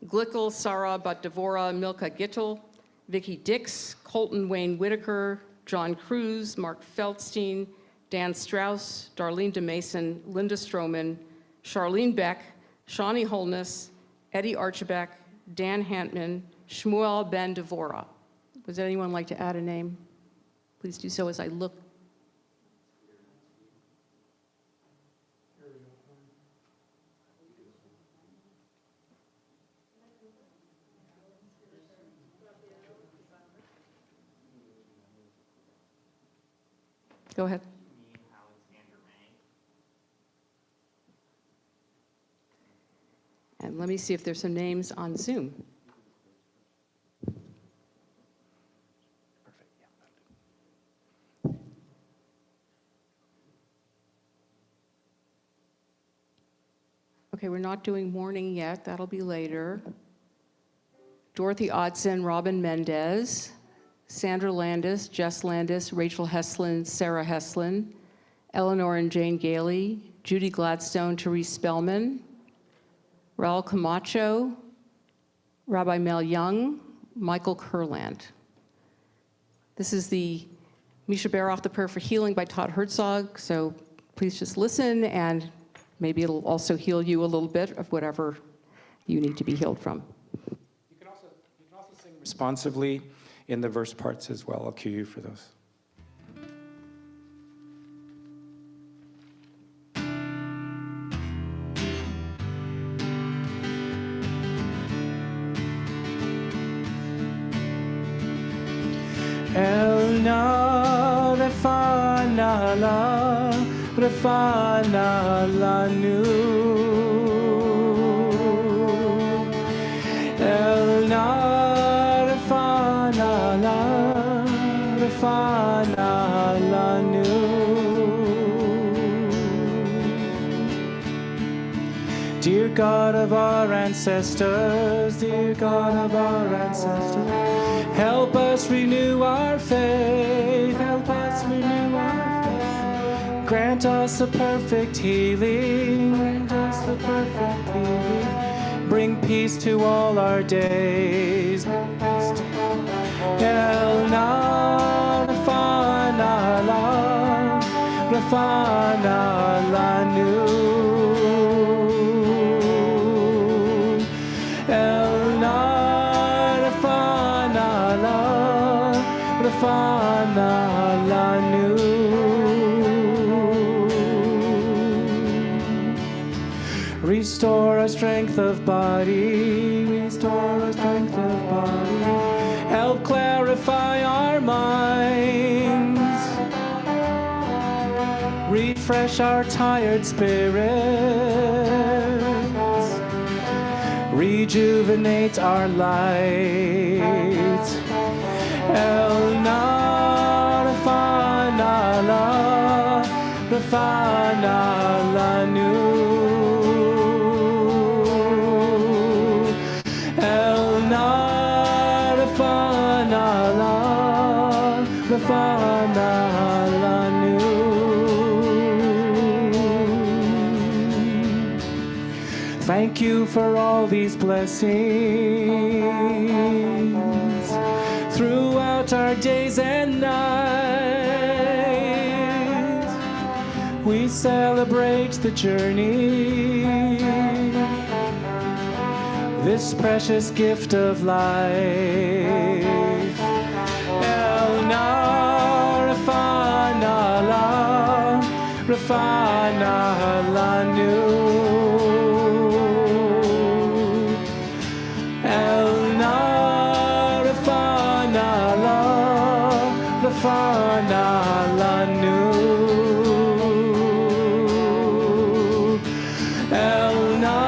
Glickel, Sarah But-Devora, Milka Gittel, Vicki Dix, Colton Wayne Whitaker, John Cruz, Mark Feldstein, Dan Strauss, Darlene DeMason, Linda Stroman, Charlene Beck, Shawnee Holness, Eddie Archibek, Dan Hantman, Shmuel Ben Devora. Would anyone like to add a name? Please do so as I look. Go ahead. And let me see if there's some names on Zoom. Okay, we're not doing morning yet. That'll be later. Dorothy Odson, Robin Mendez, Sandra Landis, Jess Landis, Rachel Heslin, Sarah Heslin, Eleanor and Jane Gailey, Judy Gladstone, Therese Spellman, Raul Camacho, Rabbi Mel Young, Michael Kurland. This is the Misha Baroff, The Prayer for Healing by Todd Herzog. So please just listen, and maybe it'll also heal you a little bit of whatever you need to be healed from. You can also sing responsively in the verse parts as well. I'll cue you for those. Elna refana lanu. Elna refana lanu. Dear God of our ancestors, dear God of our ancestors, help us renew our faith, help us renew our faith. Grant us a perfect healing, grant us a perfect healing. Bring peace to all our days, bring peace to all our days. El na rafana lanu. Rafana lanu. Restore our strength of body, restore our strength of body. Help clarify our minds. Refresh our tired spirits. Rejuvenate our light. El na rafana lanu. El na rafana lanu. Thank you for all these blessings throughout our days and nights. We celebrate the journey, this precious gift of life. El na rafana lanu. Rafana lanu. El na rafana lanu. El na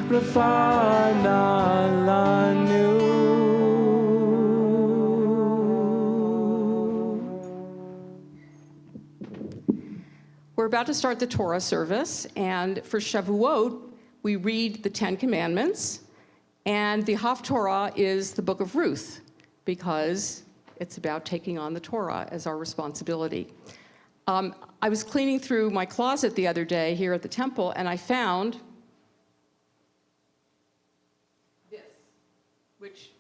rafana lanu. We're about to start the Torah service, and for Shavuot, we read the Ten Commandments, and the Haftorah is the book of Ruth, because it's about taking on the Torah as our responsibility. I was cleaning through my closet the other day here at the temple, and I found this, which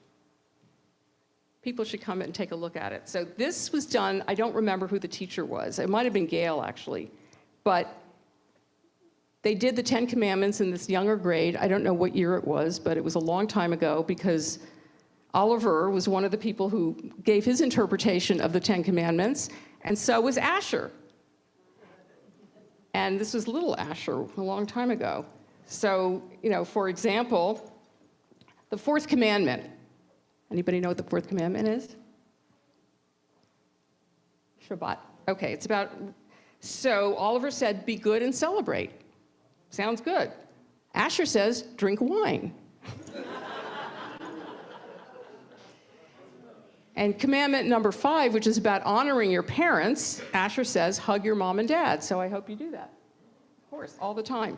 people should come and take a look at it. So this was done, I don't remember who the teacher was. It might have been Gail, actually. But they did the Ten Commandments in this younger grade. I don't know what year it was, but it was a long time ago, because Oliver was one of the people who gave his interpretation of the Ten Commandments, and so was Asher. And this was little Asher a long time ago. So, for example, the fourth commandment. Anybody know what the fourth commandment is? Shabbat. Okay, it's about, so Oliver said, be good and celebrate. Sounds good. Asher says, drink wine. And commandment number 5, which is about honoring your parents, Asher says, hug your mom and dad. So I hope you do that. Of course, all the time.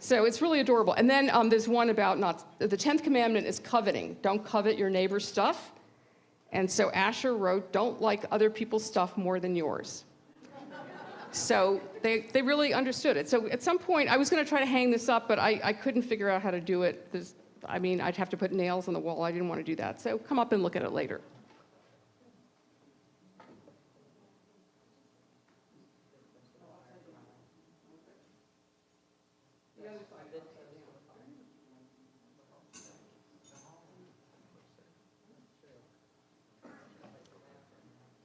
So it's really adorable. And then there's one about the 10th commandment is coveting. Don't covet your neighbor's stuff. And so Asher wrote, don't like other people's stuff more than yours. So they really understood it. So at some point, I was going to try to hang this up, but I couldn't figure out how to do it. I'd have to put nails on the wall. I didn't want to do that. So come up and look at it later.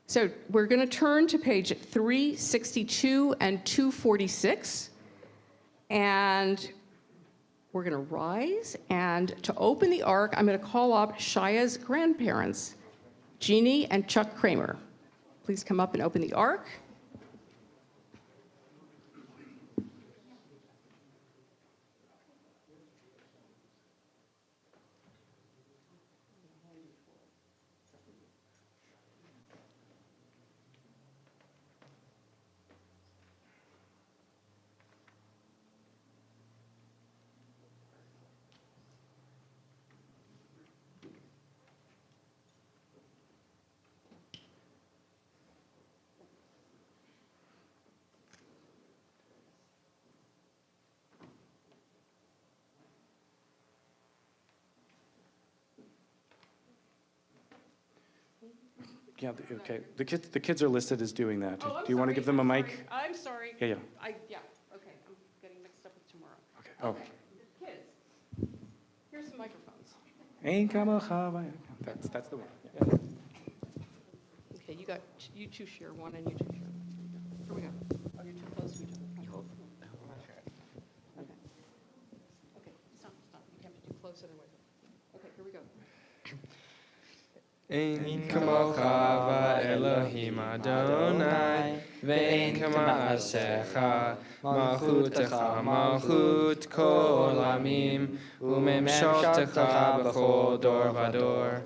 So we're going to turn to page 362 and 246. And we're going to rise. And to open the ark, I'm going to call up Shaya's grandparents, Jeannie and Chuck Kramer. Please come up and open the ark. Yeah, okay. The kids are listed as doing that. Oh, Do you want to give them a mic? I'm sorry. Yeah. Okay, I'm getting mixed up with tomorrow. Okay. Oh. Kids, here's some microphones. That's the one. Okay, you two share one and you two share one. Here we go. Oh, you're too close to each other. Okay. Okay, stop. You have to do close otherwise. Okay, here we go. Ein kamocha Elohim Adonai, ve'ein kama'asecha, malchutecha malchut kol amim, u'memshaltecha b'chol dor v'dor.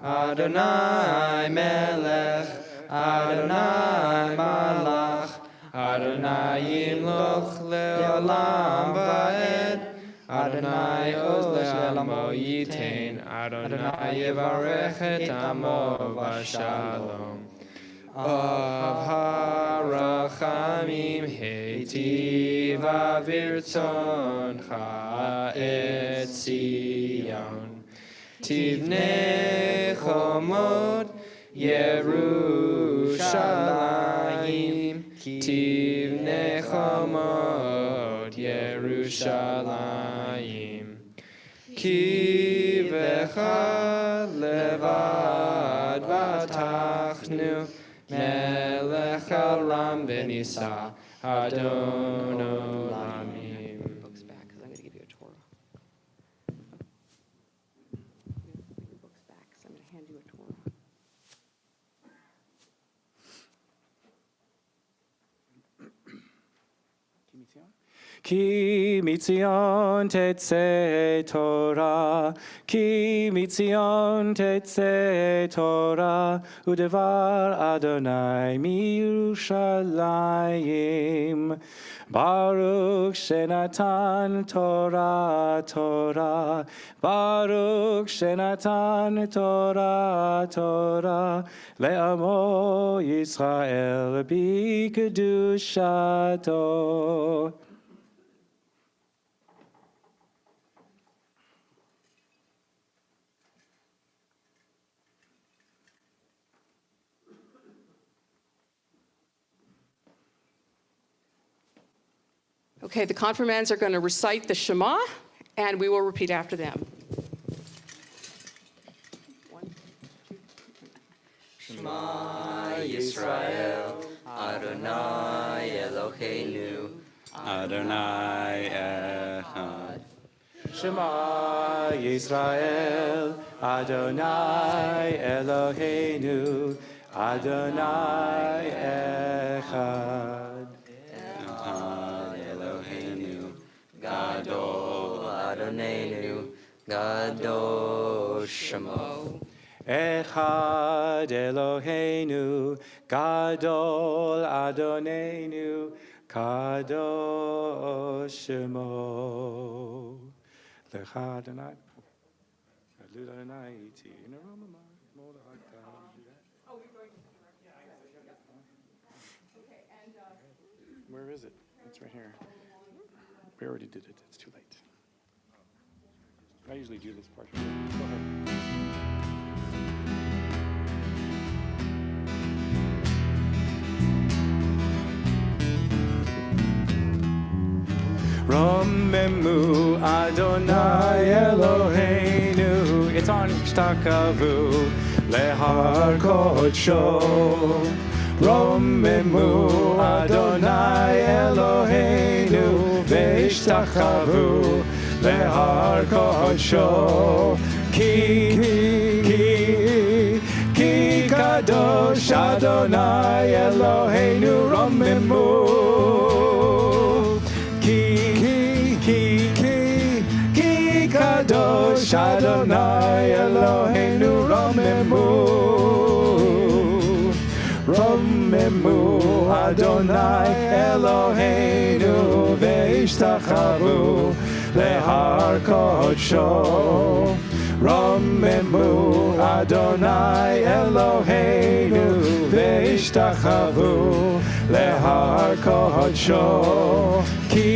Adonai melech, Adonai malach, Adonai yimloch le'olam va'ed. Adonai oz le'amo yitain, Adonai yevarech et amo v'shalom. Av harachamim heitiv avirtzoncha et Zion. Tivnei chomot Yerushalayim, Tivnei chomot Yerushalayim. Ki v'cha levad vatachnu, melech aram v'nisa, Adon olamim. Books back, because I'm going to give you a Torah. Put your books back, because I'm going to hand you a Torah. Ki mitzion tetze Torah, ki mitzion tetze Torah, udevar Adonai miYerushalayim. Baruch shenatan Torah, Baruch shenatan Torah, le'amo Yisrael b'kedushato. Okay, the confirmands are going to recite the Shema, and we will repeat after them. Shema Yisrael, Adonai Eloheinu, Adonai Echad. Shema Yisrael, Adonai Eloheinu, Adonai Echad. Gadol Adonenu, Gadol Shemo. Echad Eloheinu, Gadol Adonenu, Kadosh Shemo Lecha Adonai. Adonai iti. Where is it? It's right here. We already did it. It's too late. I usually do this part. Go ahead. Romemu Adonai Eloheinu. It's on Shtakavu Lehar Kodsho. Romemu Adonai Eloheinu Veishtachavu Lehar Kodsho. Ki Kadosh Adonai Eloheinu Romemu. Ki Kadosh Adonai Eloheinu Romemu. Romemu Adonai Eloheinu Veishtachavu Lehar Kodsho. Romemu Adonai Eloheinu Veishtachavu Lehar Kodsho. Ki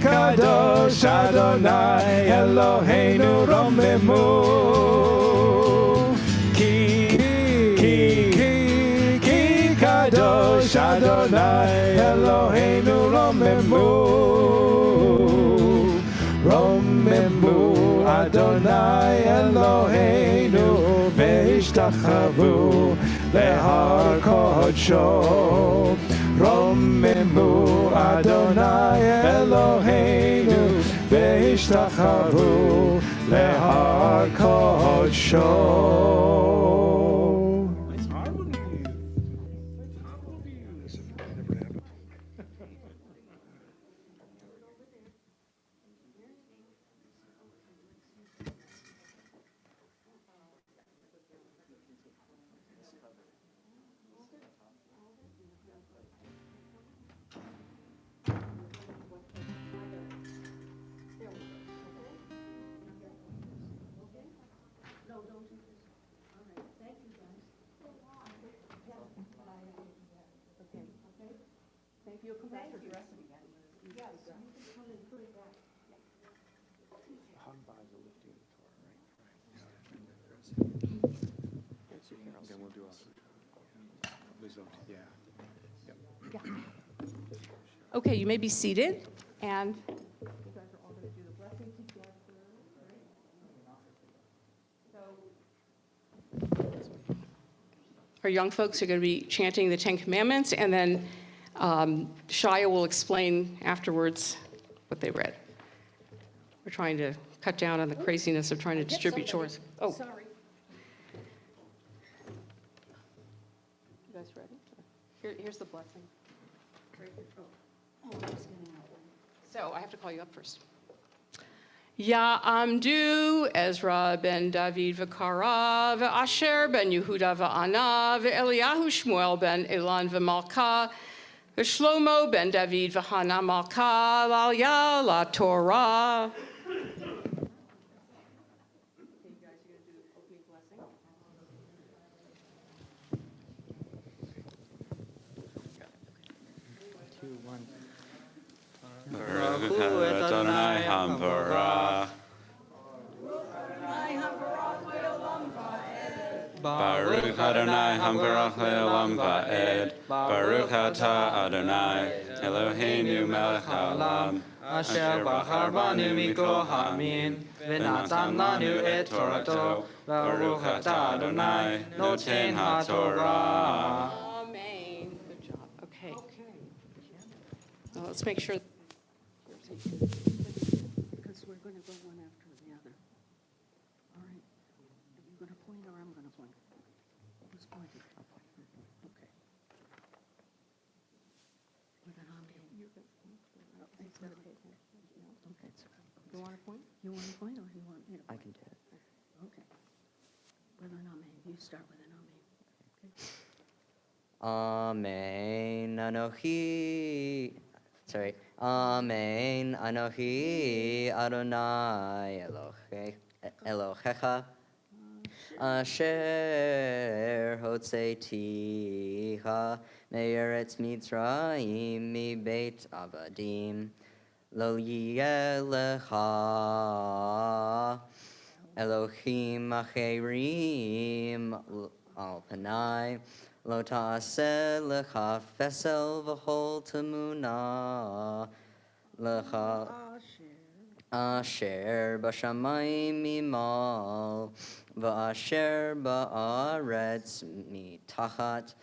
Kadosh Adonai Eloheinu Romemu. Kadosh Adonai Eloheinu Romemu. Romemu Adonai Eloheinu Veishtachavu Lehar Kodsho. Romemu Adonai Eloheinu Veishtachavu Lehar Kodsho. Okay, you may be seated, and you guys are all going to do the blessing together. So, our young folks are going to be chanting the Ten Commandments, and then Shia will explain afterwards what they read. We're trying to cut down on the craziness of trying to distribute chores. Oh, sorry. You guys ready? Here's the blessing. So I have to call you up first. Ya Amdu, Ezra ben David v'Kara, v'Asher ben Yehuda v'Ana, v'Eliyahu Shmuel ben Elan v'Malka, v'Shlomo ben David v'Hana Malka, l'Aliyah la Torah. Baruch Adonai Hamvarach. Baruch Adonai Hamvarach le'olam va'ed. Baruch atah Adonai Eloheinu melech haolam. Asher bachar banu mikol ha'amin v'natan lanu et Torato. Baruch atah Adonai noten ha'Torah. Amen. Good job. Okay. Well, let's make sure. Because we're going to go one after the other. All right. Are you going to point or I'm going to point? Who's pointing? I'll point. Okay. With an arm. You're going to point? Okay. You want to point? You want to point or you want me to I point? can do it. Okay. With an amen. You start with an amen. Okay. Amen. Anochi. Sorry. Amen. Anochi Adonai Elohecha. Asher hotzeitiha me'eretz Mitzrayim mi beit avadim lo yeh lecha Elohim acherim al panai lo ta'aseh lecha fesel v'chol temuna lecha Asher b'shamayim mimal, v'asher ba'aretz mitachat,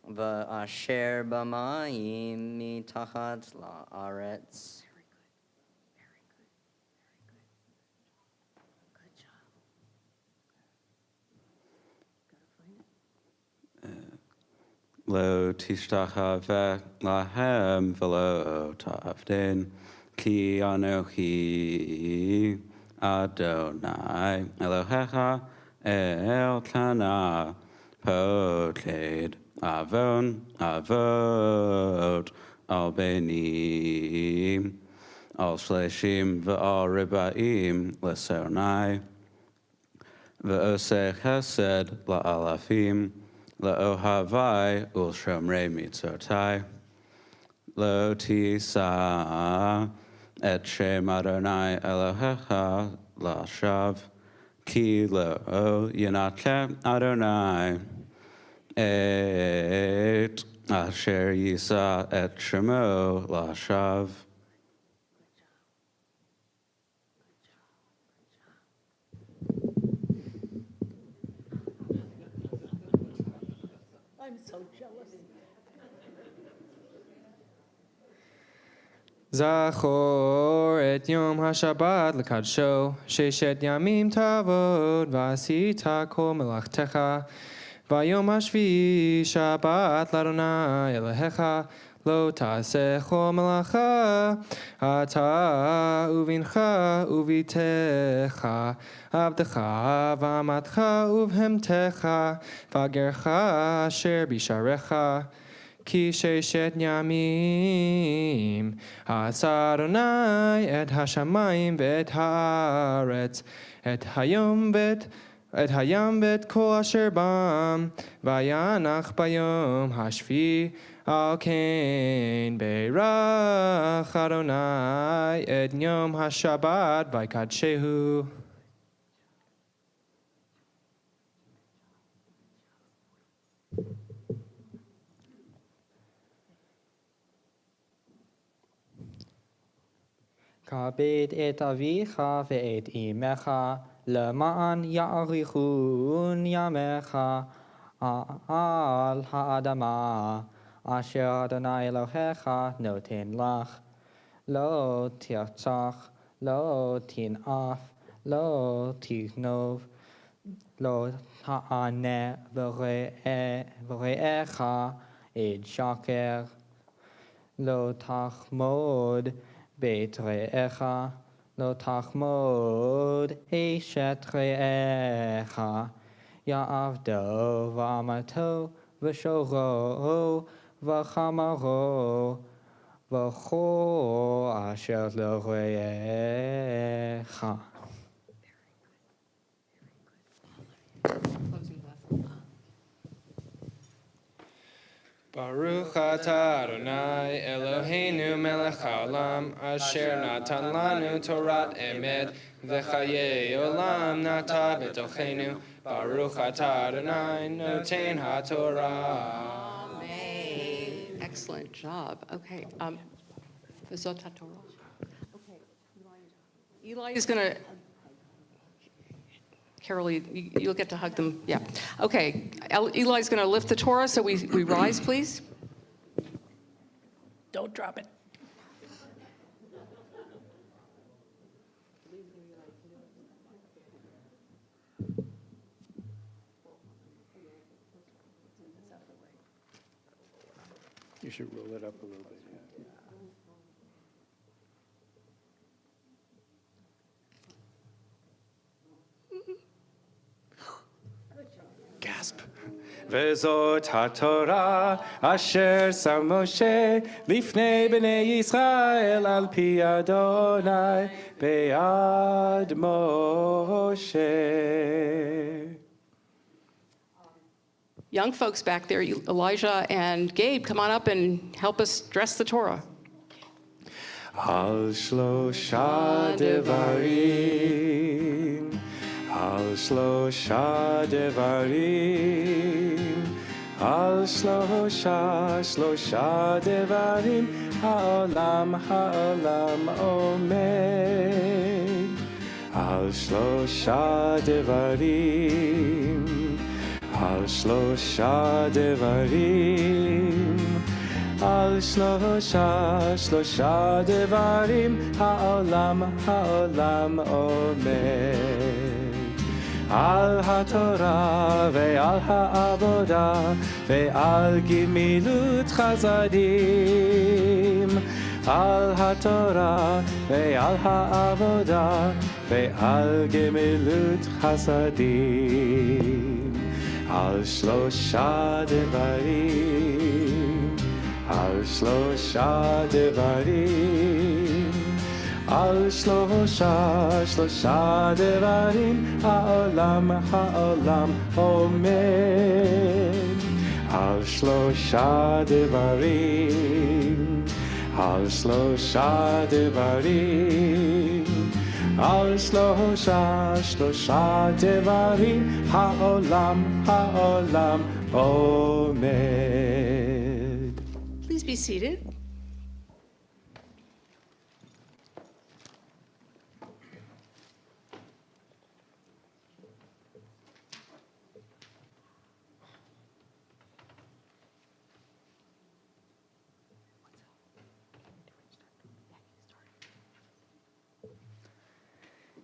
v'asher b'mayim mitachat la'aretz. Lo tishtachave lahem v'lo ta'avdin, ki anochi Adonai Elohecha Elkanah Potled Avon Avot Al Benim Al Shleshim V'al Ribaim Lesonai V'oseh Chesed La'alafim La'ohavai Ul Shomrei Mitzotai Lo tisa et shem Adonai Elohecha lashav ki lo yinatem Adonai et asher yisa et shemo lashav. I'm so jealous. Zachor et Yom HaShabbat l'kadsho, sheshet yamim tavod, v'asita kol melachtecha, v'yom hashvi Shabbat l'Adonai Elohecha, lo ta'aseh chol melacha, ata uvincha uvitecha, avdecha v'amatcha uvhemtecha, v'agercha asher bisharecha, Ki sheshet yamim asa Adonai et hashamayim ve'et haaretz et hayam ve'et kol asher bam vayanach bayom hashvi al ken beirach Adonai et yom hashabbat vaykadshehu. Kabed et avicha ve'et imecha, למען יאריכון ימיך על האדמה, אשר אדוני אלוהיך נותן לך. לא תרצח, לא תנאף, לא תגנוב, לא תענה ברעך עד שקר, לא תחמוד בית רעך, לא תחמוד אשת רעך, יעבדו ואמתו ושורו וחמרו וכל אשר לרעך. Baruch atah Adonai Eloheinu melech haolam asher natan lanu Torat emet v'chayei olam nata b'tochenu. Baruch atah Adonai noten haTorah. Amen. Excellent job. Okay. V'zot haTorah. Okay. Eli is going to. Carol, you'll get to hug them. Yeah. Okay. Eli's going to lift the Torah, so we rise, please. Don't drop it. You should roll it up a little bit. Gasp. וזאת התורה אשר שם משה לפני בני ישראל על פי אדוני ביד משה. Young folks back there, Elijah and Gabe, come on up and help us dress the Torah. על שלושה דברים, על שלושה דברים, על שלושה דברים, העולם עומד. על שלושה דברים, על שלושה דברים, על שלושה דברים, העולם עומד. על התורה ועל העבודה ועל גמילות חסדים. על התורה ועל העבודה ועל גמילות חסדים. על שלושה דברים, על שלושה דברים, על שלושה דברים, העולם עומד. על שלושה דברים, על שלושה דברים, על שלושה דברים, העולם עומד. Please be seated.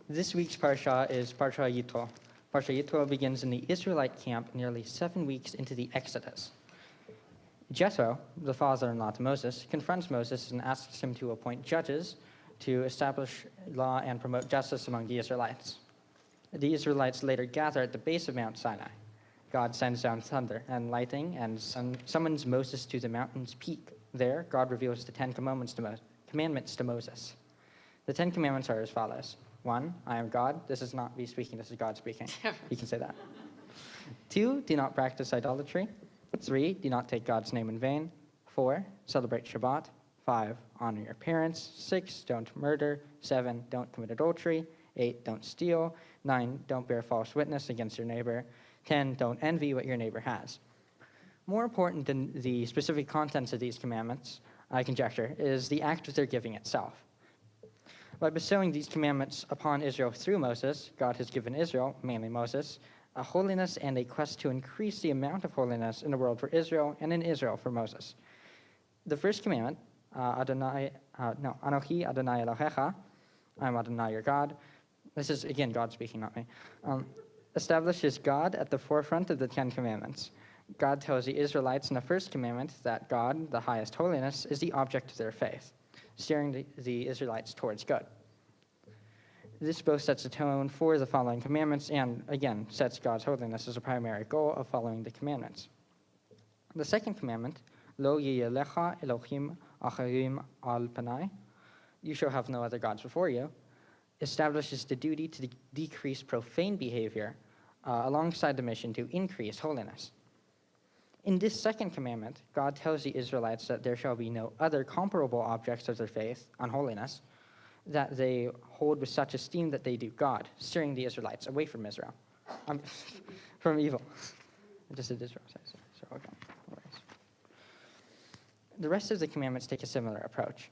This week's Parsha is Parsha Yitro. Parsha Yitro begins in the Israelite camp nearly 7 weeks into the Exodus. Jethro, the father-in-law to Moses, confronts Moses and asks him to appoint judges to establish law and promote justice among the Israelites. The Israelites later gather at the base of Mount Sinai. God sends down thunder and lightning and summons Moses to the mountain's peak. There, God reveals the Ten Commandments to Moses. The Ten Commandments are as follows. 1, I am God. This is not me speaking, this is God speaking. You can say that. 2, do not practice idolatry. 3, do not take God's name in vain. 4, celebrate Shabbat. 5, honor your parents. 6, don't murder. 7, don't commit adultery. 8, don't steal. 9, don't bear false witness against your neighbor. 10, don't envy what your neighbor has. More important than the specific contents of these commandments, I conjecture, is the act of their giving itself. By bestowing these commandments upon Israel through Moses, God has given Israel, mainly Moses, a holiness and a quest to increase the amount of holiness in the world for Israel and in Israel for Moses. The first commandment, Anochi Adonai Elohecha, I am Adonai your God. This is, again, God speaking, not me. Establishes God at the forefront of the Ten Commandments. God tells the Israelites in the first commandment that God, the highest holiness, is the object of their faith, steering the Israelites towards good. This both sets a tone for the following commandments and, again, sets God's holiness as a primary goal of following the commandments. The second commandment, Lo yiyelecha Elohim acharim al panai, you shall have no other gods before you, establishes the duty to decrease profane behavior alongside the mission to increase holiness. In this second commandment, God tells the Israelites that there shall be no other comparable objects of their faith on holiness that they hold with such esteem that they do God, steering the Israelites away from Israel, from evil. I just did Israel, so okay. No worries. The rest of the commandments take a similar approach,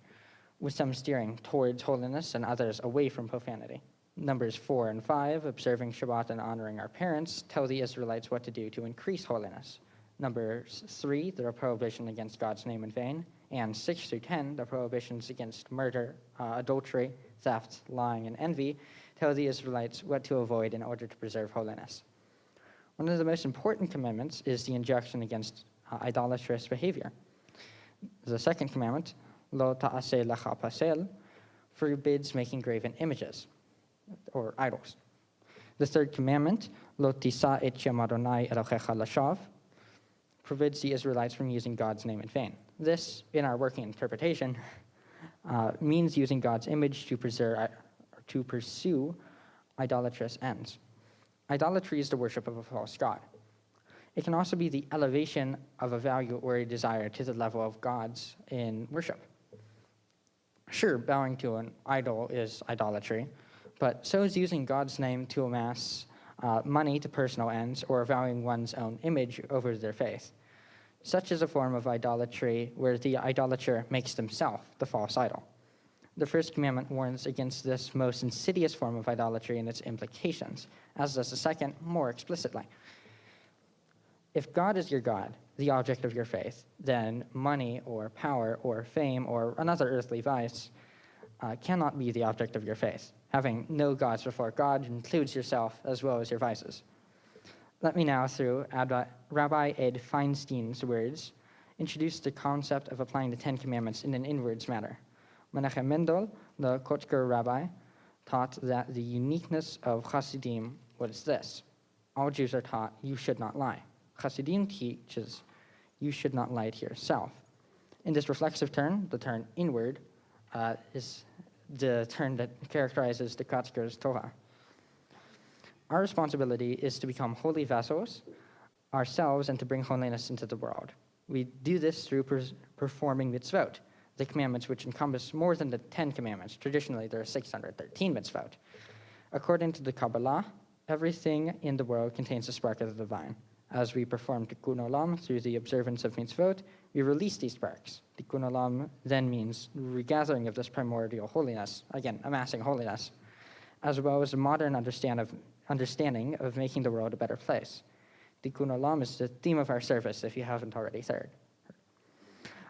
with some steering towards holiness and others away from profanity. Numbers 4 and 5, observing Shabbat and honoring our parents, tell the Israelites what to do to increase holiness. Number 3, the prohibition against God's name in vain, and 6 through 10, the prohibitions against murder, adultery, theft, lying, and envy, tell the Israelites what to avoid in order to preserve holiness. One of the most important commandments is the injunction against idolatrous behavior. The second commandment, Lo ta'aseh lecha pasel, forbids making graven images, or idols. The third commandment, Lo tisa et shem Adonai Elohecha lashav, forbids the Israelites from using God's name in vain. This, in our working interpretation, means using God's image to pursue idolatrous ends. Idolatry is the worship of a false god. It can also be the elevation of a value or a desire to the level of gods in worship. Sure, bowing to an idol is idolatry, but so is using God's name to amass money to personal ends or valuing one's own image over their faith. Such is a form of idolatry where the idolater makes themselves the false idol. The first commandment warns against this most insidious form of idolatry and its implications, as does the second more explicitly. If God is your God, the object of your faith, then money or power or fame or another earthly vice cannot be the object of your faith. Having no gods before God includes yourself as well as your vices. Let me now, through Rabbi Ed Feinstein's words, introduce the concept of applying the Ten Commandments in an inwards manner. Menachem Mendel, the Kotker rabbi, taught that the uniqueness of Hasidim was this. All Jews are taught, you should not lie. Hasidim teaches, you should not lie to yourself. In this reflexive turn, the turn inward, is the turn that characterizes the Kotker's Torah. Our responsibility is to become holy vessels ourselves and to bring holiness into the world. We do this through performing mitzvot, the commandments which encompass more than the 10 commandments. Traditionally, there are 613 mitzvot. According to the Kabbalah, everything in the world contains a spark of the divine. As we perform tikkun olam through the observance of mitzvot, we release these sparks. Tikkun olam then means regathering of this primordial holiness, again, amassing holiness, as well as a modern understanding of making the world a better place. Tikkun olam is the theme of our service, if you haven't already heard.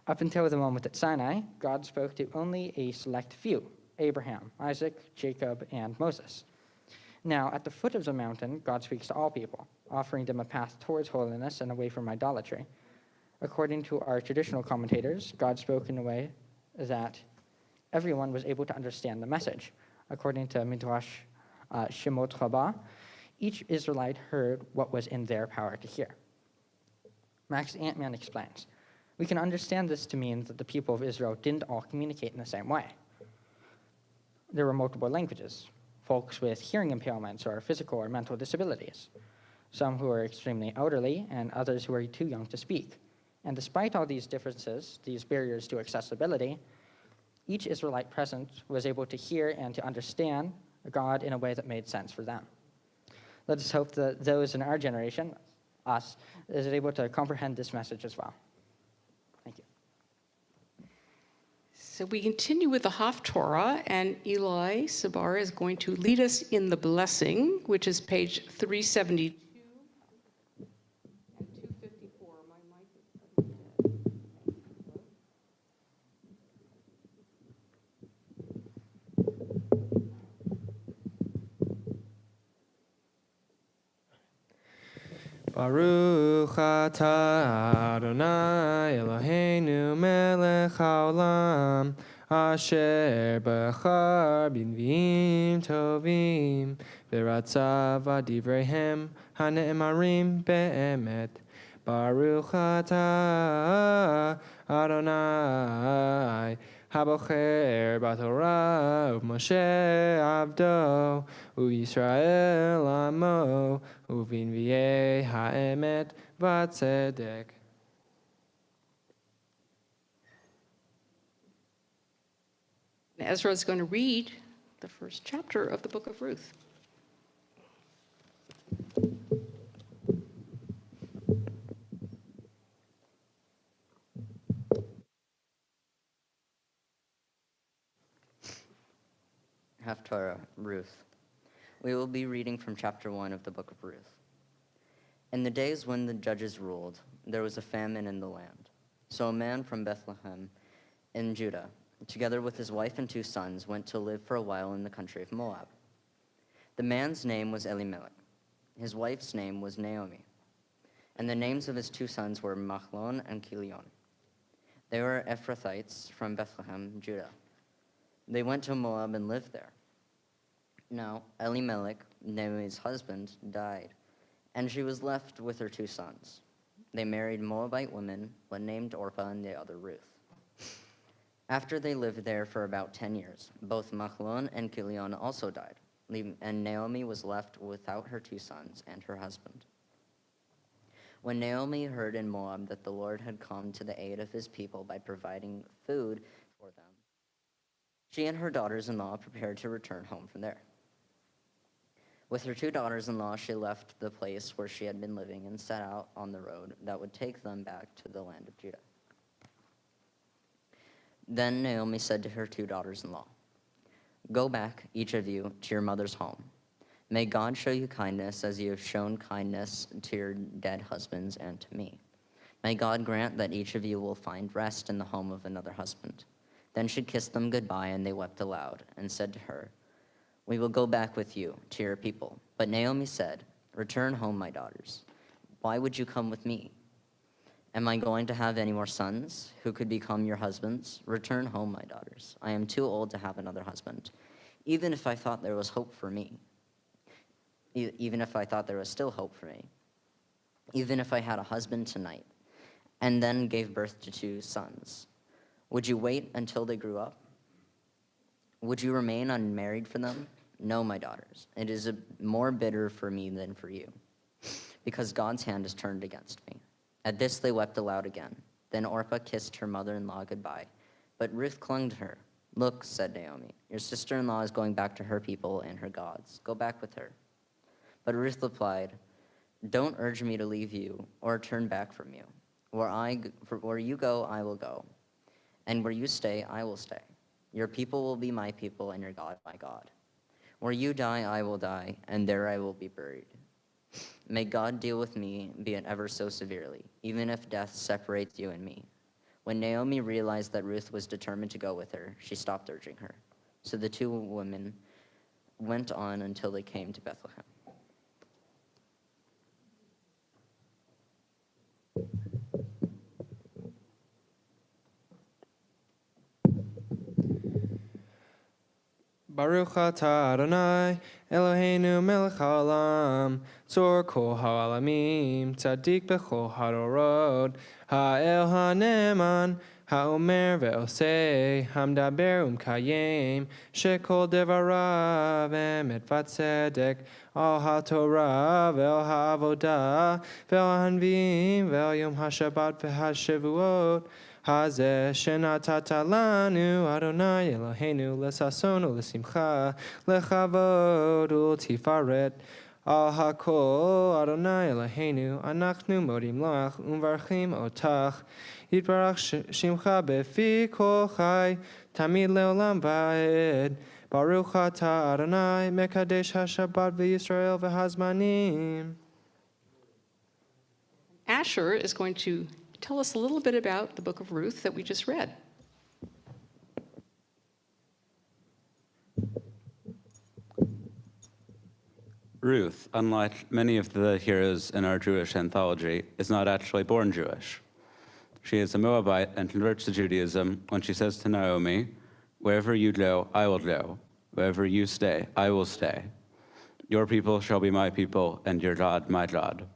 Up until the moment at Sinai, God spoke to only a select few, Abraham, Isaac, Jacob, and Moses. Now, at the foot of the mountain, God speaks to all people, offering them a path towards holiness and away from idolatry. According to our traditional commentators, God spoke in a way that everyone was able to understand the message. According to Midrash Shemot Rabbah, each Israelite heard what was in their power to hear. Max Antman explains, we can understand this to mean that the people of Israel didn't all communicate in the same way. There were multiple languages, folks with hearing impairments or physical or mental disabilities, some who were extremely elderly and others who were too young to speak. And despite all these differences, these barriers to accessibility, each Israelite present was able to hear and to understand God in a way that made sense for them. Let us hope that those in our generation, us, is able to comprehend this message as well. Thank you. So we continue with the Haftorah, and Eli Sabar is going to lead us in the blessing, which is page 372 and 254. My mic is Baruch atah Adonai Eloheinu melech haolam asher bachar b'nviim tovim v'ratzav adivreihem hane'emarim be'emet. Baruch atah Adonai Habocher b'Torah u'Moshe avdo u'Yisrael amo u'v'nviei ha'emet v'tzedek. Ezra is going to read the first chapter of the book of Ruth. Haftarah, Ruth. We will be reading from chapter 1 of the book of Ruth. In the days when the judges ruled, there was a famine in the land. So a man from Bethlehem in Judah, together with his wife and 2 sons, went to live for a while in the country of Moab. The man's name was Elimelech. His wife's name was Naomi. And the names of his 2 sons were Machlon and Kilion. They were Ephrathites from Bethlehem, Judah. They went to Moab and lived there. Now, Elimelech, Naomi's husband, died, and she was left with her 2 sons. They married Moabite women, one named Orpah and the other Ruth. After they lived there for about 10 years, both Mahlon and Chilion also died, and Naomi was left without her 2 sons and her husband. When Naomi heard in Moab that the Lord had come to the aid of his people by providing food for them, she and her daughters-in-law prepared to return home from there. With her 2 daughters-in-law, she left the place where she had been living and set out on the road that would take them back to the land of Judah. Then Naomi said to her 2 daughters-in-law, "Go back, each of you, to your mother's home. May God show you kindness as you have shown kindness to your dead husbands and to me. May God grant that each of you will find rest in the home of another husband." Then she kissed them goodbye, and they wept aloud and said to her, "We will go back with you to your people." But Naomi said, "Return home, my daughters. Why would you come with me? Am I going to have any more sons who could become your husbands? Return home, my daughters. I am too old to have another husband. Even if I thought there was hope for me, even if I thought there was still hope for me, even if I had a husband tonight, and then gave birth to 2 sons, would you wait until they grew up? Would you remain unmarried for them? No, my daughters. It is more bitter for me than for you, because God's hand is turned against me." At this they wept aloud again. Then Orpah kissed her mother-in-law goodbye, but Ruth clung to her. "Look," said Naomi, "your sister-in-law is going back to her people and her gods. Go back with her." But Ruth replied, "Don't urge me to leave you or turn back from you. Where you go, I will go, and where you stay, I will stay. Your people will be my people, and your God my God. Where you die, I will die, and there I will be buried. May God deal with me, be it ever so severely, even if death separates you and me." When Naomi realized that Ruth was determined to go with her, she stopped urging her. So the 2 women went on until they came to Bethlehem. Baruch atah Adonai, Eloheinu melech haolam, tzor kol ha'olamim, tzaddik b'chol ha'dorot, ha'el ha'ne'eman, ha'omer ve'oseh, hamdaber umkayem, shekol devarav emet v'tzedek, al ha'torah ve'al ha'avodah, ve'al hanviim, ve'al yom ha'shabbat ve'ha'shavuot, Hazeh shenatata lanu Adonai Eloheinu lesason ulesimcha lechavod ultifaret al hakol Adonai Eloheinu anachnu modim lach umvarchim otach yitbarach shimcha befi kol chai tamid leolam vaed Baruch atah Adonai mekadesh hashabbat v'Yisrael v'hazmanim. Asher is going to tell us a little bit about the book of Ruth that we just read. Ruth, unlike many of the heroes in our Jewish anthology, is not actually born Jewish. She is a Moabite and converts to Judaism when she says to Naomi, "Wherever you go, I will go. Wherever you stay, I will stay. Your people shall be my people, and your God my God."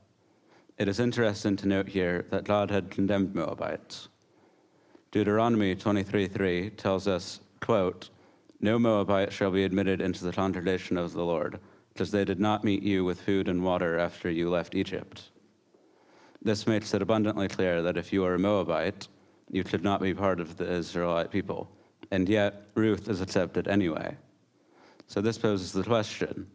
It is interesting to note here that God had condemned Moabites. Deuteronomy 23:3 tells us, quote, "No Moabite shall be admitted into the congregation of the Lord, because they did not meet you with food and water after you left Egypt." This makes it abundantly clear that if you are a Moabite, you could not be part of the Israelite people, and yet Ruth is accepted anyway. So this poses the question,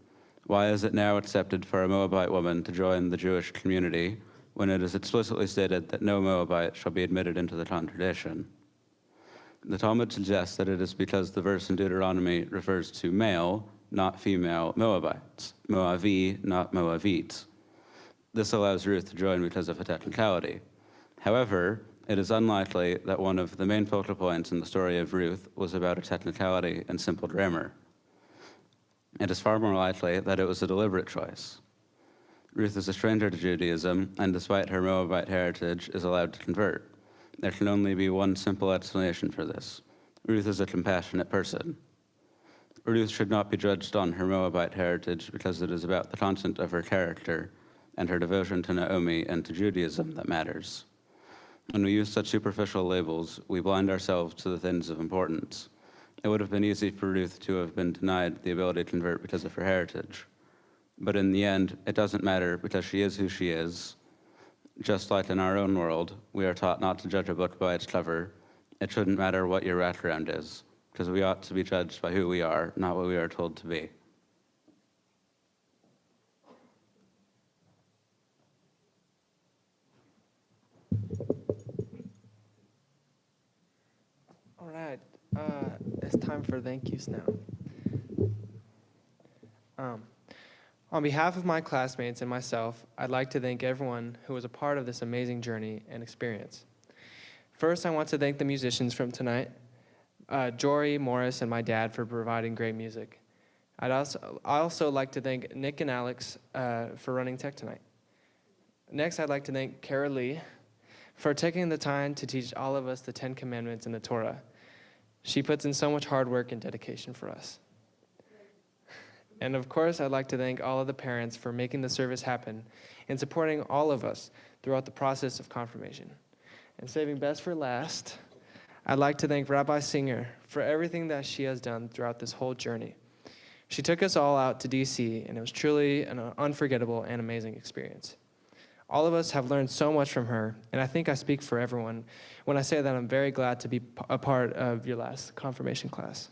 why is it now accepted for a Moabite woman to join the Jewish community when it is explicitly stated that no Moabite shall be admitted into the congregation? The Talmud suggests that it is because the verse in Deuteronomy refers to male, not female Moabites, Moavi, not Moavite. This allows Ruth to join because of a technicality. However, it is unlikely that one of the main focal points in the story of Ruth was about a technicality and simple grammar. It is far more likely that it was a deliberate choice. Ruth is a stranger to Judaism, and despite her Moabite heritage, is allowed to convert. There can only be one simple explanation for this. Ruth is a compassionate person. Ruth should not be judged on her Moabite heritage because it is about the content of her character, and her devotion to Naomi and to Judaism that matters. When we use such superficial labels, we blind ourselves to the things of importance. It would have been easy for Ruth to have been denied the ability to convert because of her heritage. But in the end, it doesn't matter because she is who she is. Just like in our own world, we are taught not to judge a book by its cover. It shouldn't matter what your background is, because we ought to be judged by who we are, not what we are told to be. All right, it's time for thank yous now. On behalf of my classmates and myself, I'd like to thank everyone who was a part of this amazing journey and experience. First, I want to thank the musicians from tonight, Jory, Morris, and my dad for providing great music. I also like to thank Nick and Alex for running tech tonight. Next, I'd like to thank Kara Lee for taking the time to teach all of us the 10 Commandments and the Torah. She puts in so much hard work and dedication for us. And of course, I'd like to thank all of the parents for making the service happen and supporting all of us throughout the process of confirmation. And saving best for last, I'd like to thank Rabbi Singer for everything that she has done throughout this whole journey. She took us all out to DC, and it was truly an unforgettable and amazing experience. All of us have learned so much from her, and I think I speak for everyone when I say that I'm very glad to be a part of your last confirmation class.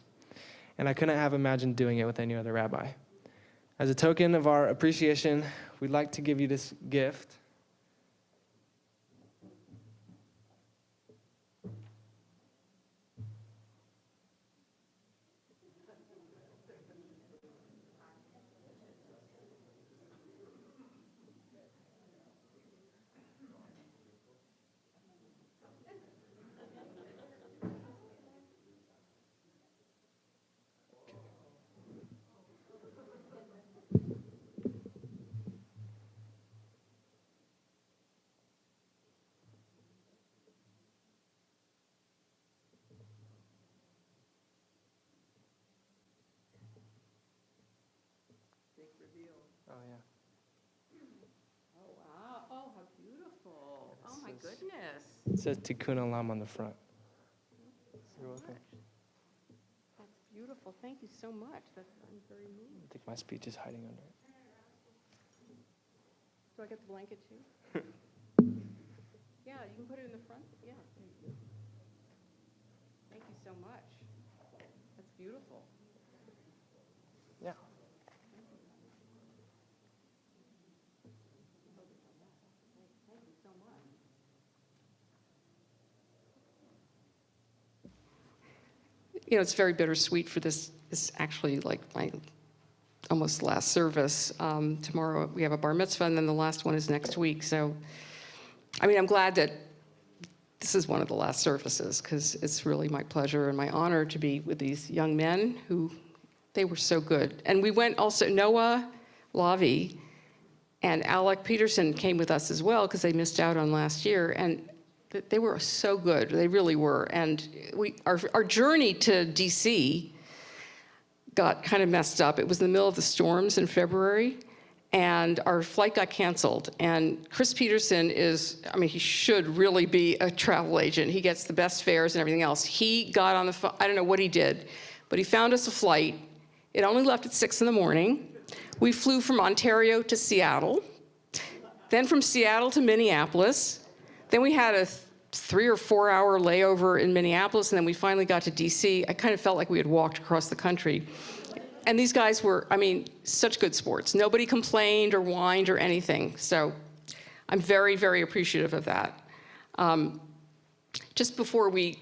And I couldn't have imagined doing it with any other rabbi. As a token of our appreciation, we'd like to give you this gift. Oh, yeah. Oh, wow. Oh, how beautiful. Oh, my This is- goodness. It says Tikkun Olam on the front. You're welcome. That's beautiful. Thank you so much. I'm very moved. I think my speech is hiding under it. Do I get the blanket too? Yeah, you can put it in the front. Yeah, there you go. Thank you so much. That's beautiful. Yeah. Thank you so much. You know, it's very bittersweet for this. It's actually like my almost last service. Tomorrow we have a bar mitzvah, and then the last one is next week. So, I mean, I'm glad that this is one of the last services, because it's really my pleasure and my honor to be with these young men who, they were so good. And we went also, Noah Lavi and Alec Peterson came with us as well, because they missed out on last year. And they were so good. They really were. And our journey to DC got kind of messed up. It was in the middle of the storms in February, and our flight got canceled. And Chris Peterson is, I mean, he should really be a travel agent. He gets the best fares and everything else. He got on the phone, I don't know what he did, but he found us a flight. It only left at 6 in the morning. We flew from Ontario to Seattle, then from Seattle to Minneapolis. Then we had a 3 or 4 hour layover in Minneapolis, and then we finally got to DC. I kind of felt like we had walked across the country. And these guys were, I mean, such good sports. Nobody complained or whined or anything. So I'm very, very appreciative of that. Just before we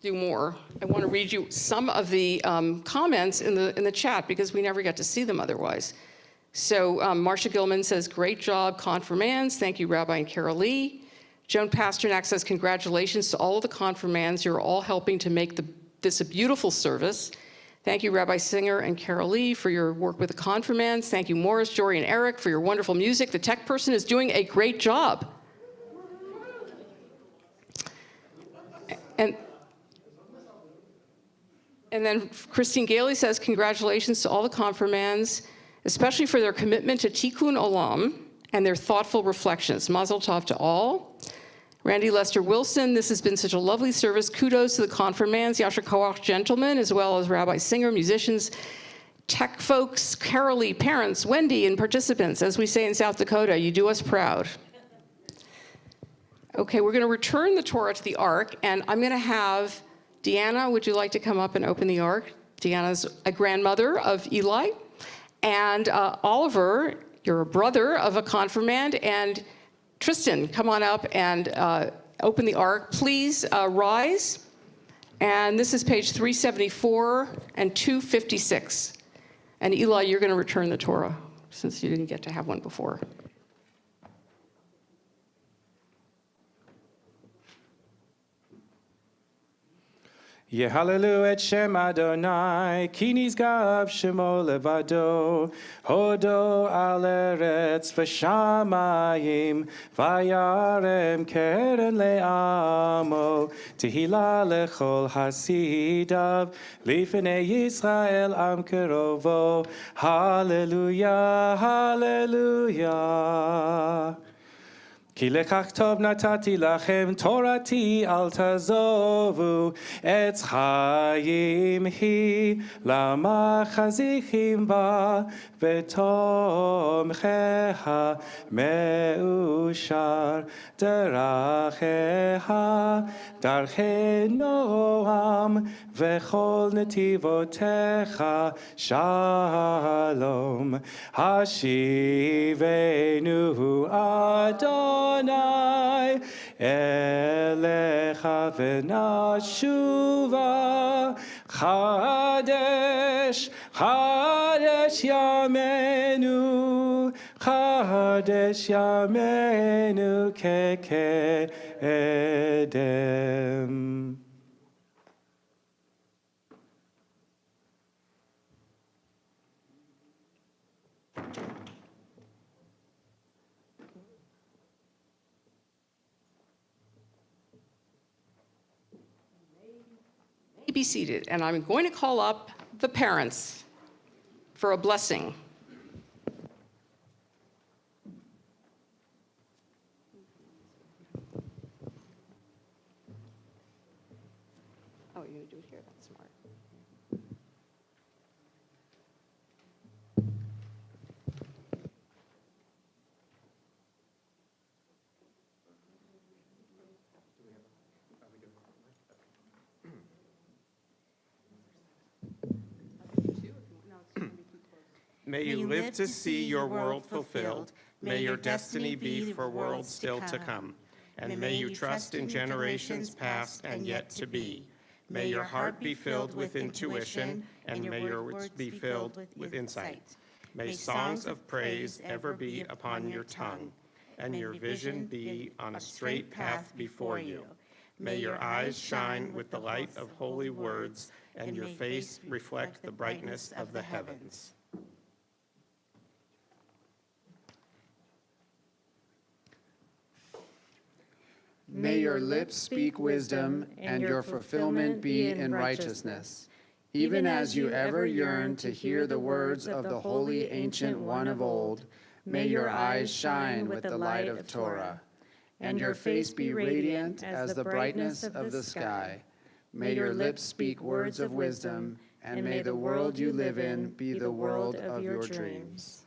do more, I want to read you some of the comments in the chat, because we never get to see them otherwise. So Marcia Gilman says, great job, confirmands. Thank you, Rabbi and Carol Lee. Joan Pasternak says, congratulations to all of the confirmands. You're all helping to make this a beautiful service. Thank you, Rabbi Singer and Carol Lee, for your work with the confirmands. Thank you, Morris, Jory, and Eric, for your wonderful music. The tech person is doing a great job. And then Christine Gailey says, congratulations to all the confirmands, especially for their commitment to Tikkun Olam and their thoughtful reflections. Mazel tov to all. Randy Lester Wilson, this has been such a lovely service. Kudos to the confirmands, Yasher Koach gentlemen, as well as Rabbi Singer, musicians, tech folks, Carolee, parents, Wendy, and participants. As we say in South Dakota, you do us proud. Okay, we're going to return the Torah to the Ark, and I'm going to have Deanna, would you like to come up and open the Ark? Deanna's a grandmother of Eli. And Oliver, you're a brother of a confirmand, and Tristan, come on up and open the Ark. Please rise. And this is page 374 and 256. And Eli, you're going to return the Torah, since you didn't get to have one before. Yehalelu et Shem Adonai, ki nishgav shemo levado, hodo al eretz v'shamayim, vayarem keren le'amo, tehila lechol hasidav, lifnei Yisrael am kerovo, hallelujah, hallelujah. כי לכך טוב נתתי לכם תורתי אל תעזובו עץ חיים היא למה חזיקים בה ותומכיה מאושר דרכיה דרכי נועם וכל נתיבותיך שלום השיבנו אדוני אליך ונשובה חדש חדש ימינו חדש ימינו כקדם. Be seated, and I'm going to call up the parents for a blessing. Oh, you're going to do it here? That's smart. May you live to see your world fulfilled. May your destiny be for worlds still to come. And may you trust in generations past and yet to be. May your heart be filled with intuition, and may your words be filled with insight. May songs of praise ever be upon your tongue, and your vision be on a straight path before you. May your eyes shine with the light of holy words, and your face reflect the brightness of the heavens. May your lips speak wisdom, and your fulfillment be in righteousness, even as you ever yearn to hear the words of the holy ancient one of old. May your eyes shine with the light of Torah, and your face be radiant as the brightness of the sky. May your lips speak words of wisdom, and may the world you live in be the world of your dreams.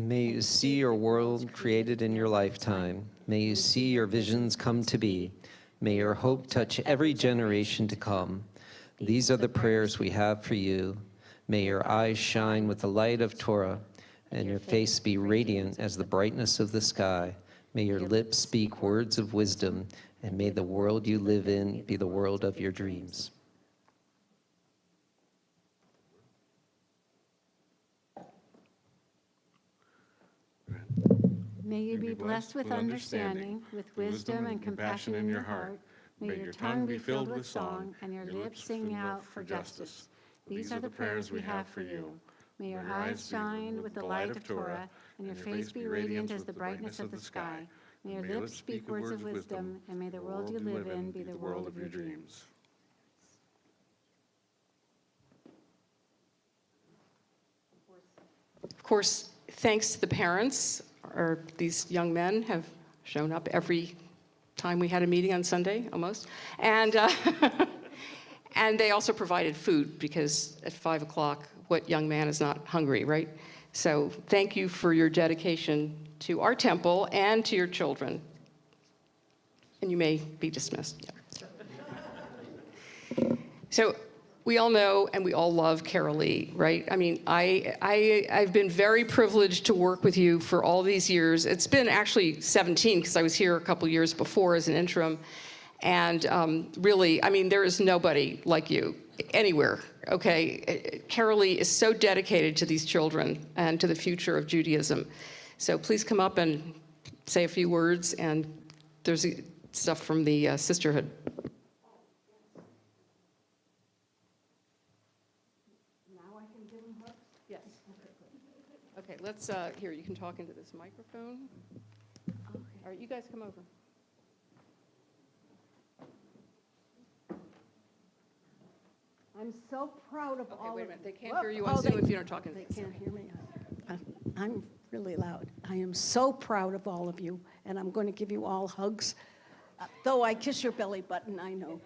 May you see your world created in your lifetime. May you see your visions come to be. May your hope touch every generation to come. These are the prayers we have for you. May your eyes shine with the light of Torah, and your face be radiant as the brightness of the sky. May your lips speak words of wisdom, and may the world you live in be the world of your dreams. May you be blessed with understanding, with wisdom and compassion in your heart. May your tongue be filled with song, and your lips sing out for justice. These are the prayers we have for you. May your eyes shine with the light of Torah, and your face be radiant as the brightness of the sky. May your lips speak words of wisdom, and may the world you live in be the world of your dreams. course, thanks to the parents, these young men have shown up every time we had a meeting on Sunday, almost. And, and they also provided food, because at 5 o'clock, what young man is not hungry, right? So thank you for your dedication to our temple and to your children. And you may be dismissed. Yeah. So we all know and we all love Carol Lee, right? I mean, I've been very privileged to work with you for all these years. It's been actually 17, because I was here a couple years before as an interim. And really, I mean, there is nobody like you anywhere, okay? Carol Lee is so dedicated to these children and to the future of Judaism. So please come up and say a few words, and there's stuff from the sisterhood. Now I can give them hugs? Yes. Okay, let's, here, you can talk into this microphone. Okay. All right, you guys come over. I'm so proud of all of you. Okay, wait a minute, they can't hear you on Zoom if you don't talk into They this. can't hear me. I'm really loud. I am so proud of all of you, and I'm going to give you all hugs. Though I kiss your belly button, I know.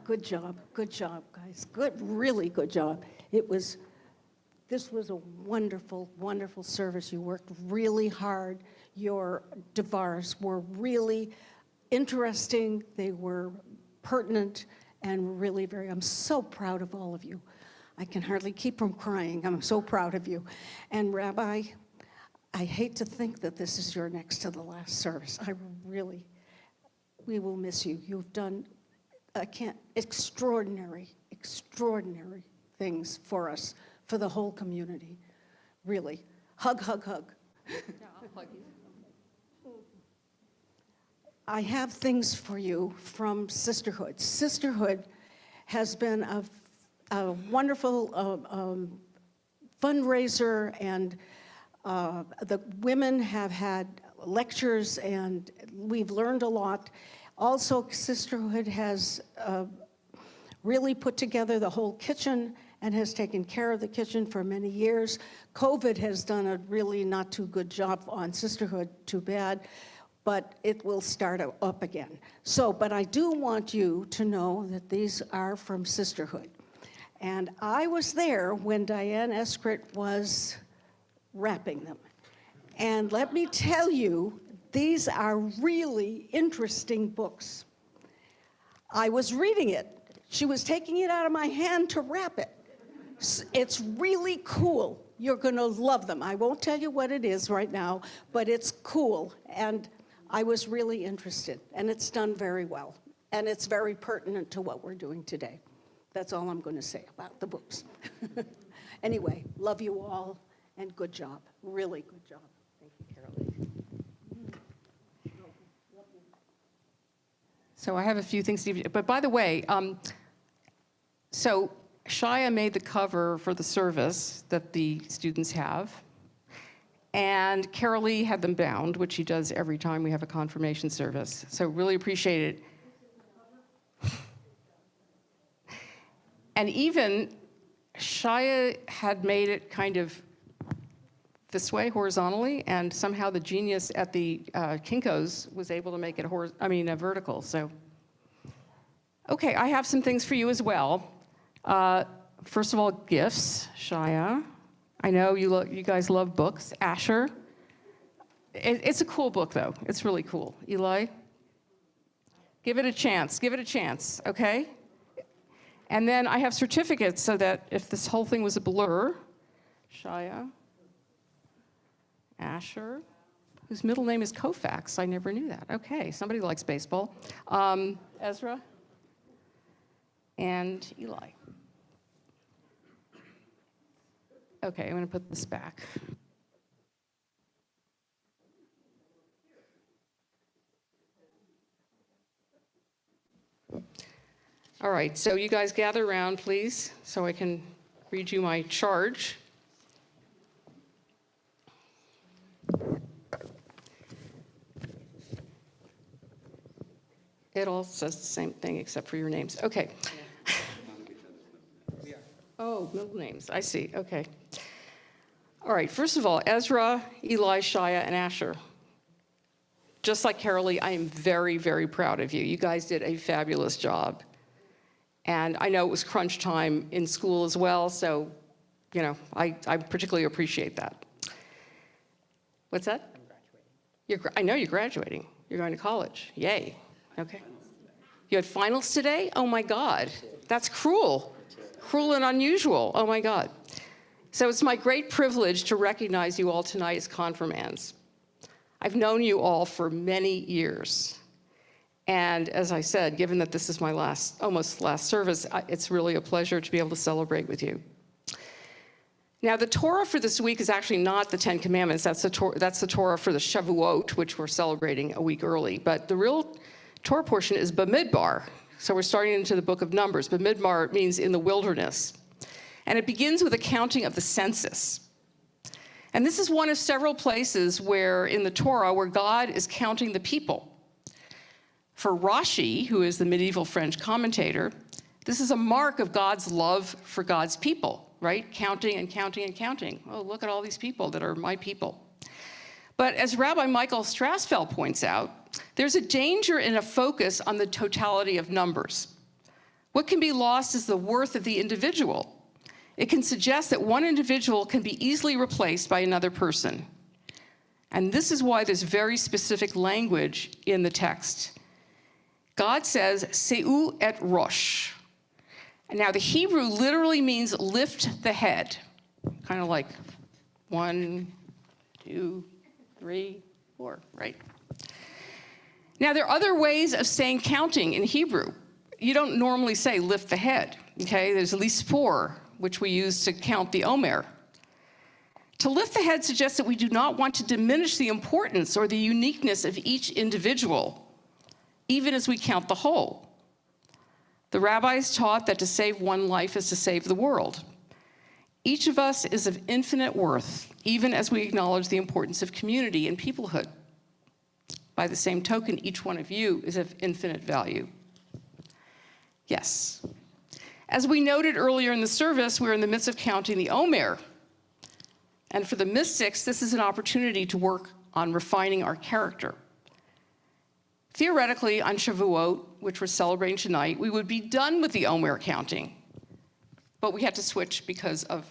Good job, guys. Good, really good job. This was a wonderful, wonderful service. You worked really hard. Your devars were really interesting. They were pertinent and really I'm so proud of all of you. I can hardly keep from crying. I'm so proud of you. And Rabbi, I hate to think that this is your next to the last service. We will miss you. You've done, extraordinary things for us, for the whole community. Really. Hug, hug, hug. Yeah, I'll hug you. I have things for you from Sisterhood. Sisterhood has been a wonderful fundraiser, and the women have had lectures, and we've learned a lot. Also, Sisterhood has really put together the whole kitchen and has taken care of the kitchen for many years. COVID has done a really not too good job on Sisterhood, too bad. But it will start up again. But I do want you to know that these are from Sisterhood. And I was there when Diane Eskrit was wrapping them. And let me tell you, these are really interesting books. I was reading it. She was taking it out of my hand to wrap it. It's really cool. You're gonna love them. I won't tell you what it is right now, but it's cool. And I was really interested, and it's done very well. And it's very pertinent to what we're doing today. That's all I'm going to say about the books. Anyway, love you all, and good job. Really good job. Thank you, Caroline. So I have a few things to, but by the way, so Shia made the cover for the service that the students have. And Carol Lee had them bound, which she does every time we have a confirmation service. So really appreciate it. And even Shia had made it kind of this way, horizontally, and somehow the genius at the Kinko's was able to make it vertical. So, okay, I have some things for you as well. First of all, gifts, Shia. I know you guys love books. Asher. It's a cool book, though. It's really cool. Eli, give it a chance. Give it a chance, okay? And then I have certificates so that if this whole thing was a blur, Shia, Asher, whose middle name is Koufax. I never knew that. Okay, somebody likes baseball. Ezra and Eli. Okay, I'm going to put this back. All right, so you guys gather around, please, so I can read you my charge. It all says the same thing except for your names. Okay. Oh. Oh, middle names. I see. Okay. All right. First of all, Ezra, Eli, Shia, and Asher. Just like Carolee, I am very, very proud of you. You guys did a fabulous job. And I know it was crunch time in school as well, so, you know, I particularly appreciate that. What's that? I'm graduating. I know you're graduating. You're going to college. Yay. Okay. You had finals today? Oh my God. That's cruel. Cruel and unusual. Oh my God. So it's my great privilege to recognize you all tonight as confirmands. I've known you all for many years. And as I said, given that this is my almost last service, it's really a pleasure to be able to celebrate with you. Now, the Torah for this week is actually not the Ten Commandments. That's the Torah for the Shavuot, which we're celebrating a week early. But the real Torah portion is Bamidbar. So we're starting into the book of Numbers. Bamidbar means in the wilderness. And it begins with a counting of the census. And this is one of several places where in the Torah where God is counting the people. For Rashi, who is the medieval French commentator, this is a mark of God's love for God's people, right? Counting and counting and counting. Oh, look at all these people that are my people. But as Rabbi Michael Strassfeld points out, there's a danger in a focus on the totality of numbers. What can be lost is the worth of the individual. It can suggest that one individual can be easily replaced by another person. And this is why there's very specific language in the text. God says, Seu et Rosh. And now the Hebrew literally means lift the head. Kind of like 1, 2, 3, 4, right? Now there are other ways of saying counting in Hebrew. You don't normally say lift the head, okay? There's at least 4, which we use to count the Omer. To lift the head suggests that we do not want to diminish the importance or the uniqueness of each individual, even as we count the whole. The rabbis taught that to save one life is to save the world. Each of us is of infinite worth, even as we acknowledge the importance of community and peoplehood. By the same token, each one of you is of infinite value. Yes. As we noted earlier in the service, we're in the midst of counting the Omer. And for the mystics, this is an opportunity to work on refining our character. Theoretically, on Shavuot, which we're celebrating tonight, we would be done with the Omer counting. But we had to switch because of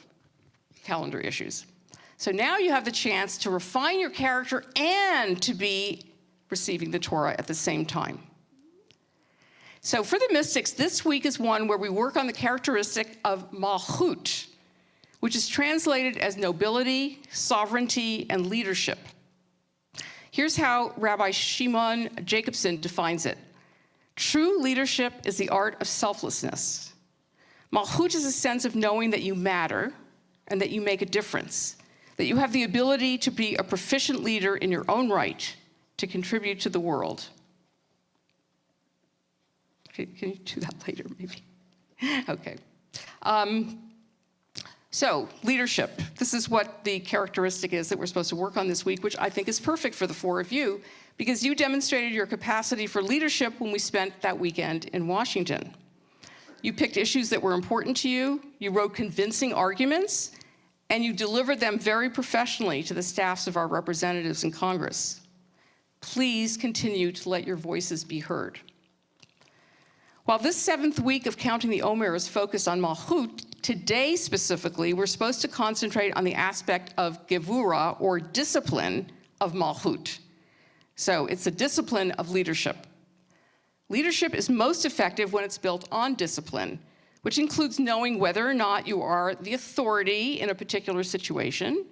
calendar issues. So now you have the chance to refine your character and to be receiving the Torah at the same time. So for the mystics, this week is one where we work on the characteristic of malchut, which is translated as nobility, sovereignty, and leadership. Here's how Rabbi Shimon Jacobson defines it. True leadership is the art of selflessness. Malchut is a sense of knowing that you matter and that you make a difference, that you have the ability to be a proficient leader in your own right, to contribute to the world. Can you do that later, maybe? Okay. So, leadership. This is what the characteristic is that we're supposed to work on this week, which I think is perfect for the 4 of you, because you demonstrated your capacity for leadership when we spent that weekend in Washington. You picked issues that were important to you, you wrote convincing arguments, and you delivered them very professionally to the staffs of our representatives in Congress. Please continue to let your voices be heard. While this 7th week of counting the Omer is focused on Malchut, today specifically, we're supposed to concentrate on the aspect of Gevura, or discipline, of Malchut. So it's a discipline of leadership. Leadership is most effective when it's built on discipline, which includes knowing whether or not you are the authority in a particular situation,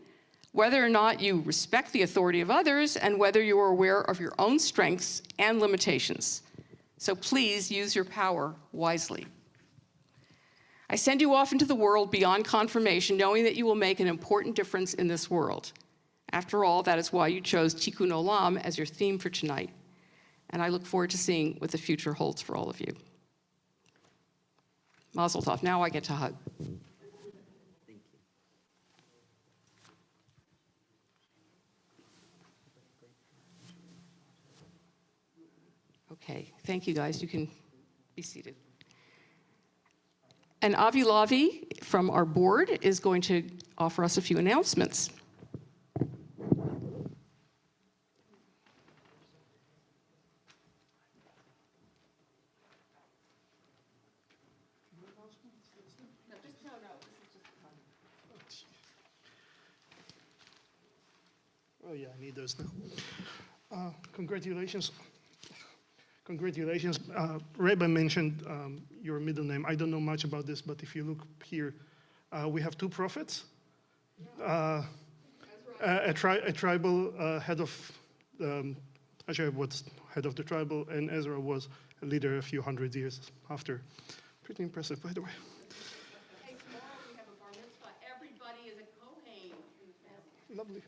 whether or not you respect the authority of others, and whether you are aware of your own strengths and limitations. So please use your power wisely. I send you off into the world beyond confirmation, knowing that you will make an important difference in this world. After all, that is why you chose Tikkun Olam as your theme for tonight. And I look forward to seeing what the future holds for all of you. Mazel tov. Now I get to hug. Okay, thank you guys. You can be seated. And Avi Lavi from our board is going to offer us a few announcements. Oh yeah, I need those now. Congratulations. Congratulations. Reba mentioned your middle name. I don't know much about this, but if you look here, we have two prophets. A tribal head of, Asher was head of the tribal, and Ezra was a leader a few hundred years after. Pretty impressive, by the way. Hey, tomorrow we have a bar mitzvah. Everybody is a Kohen in the family. Lovely.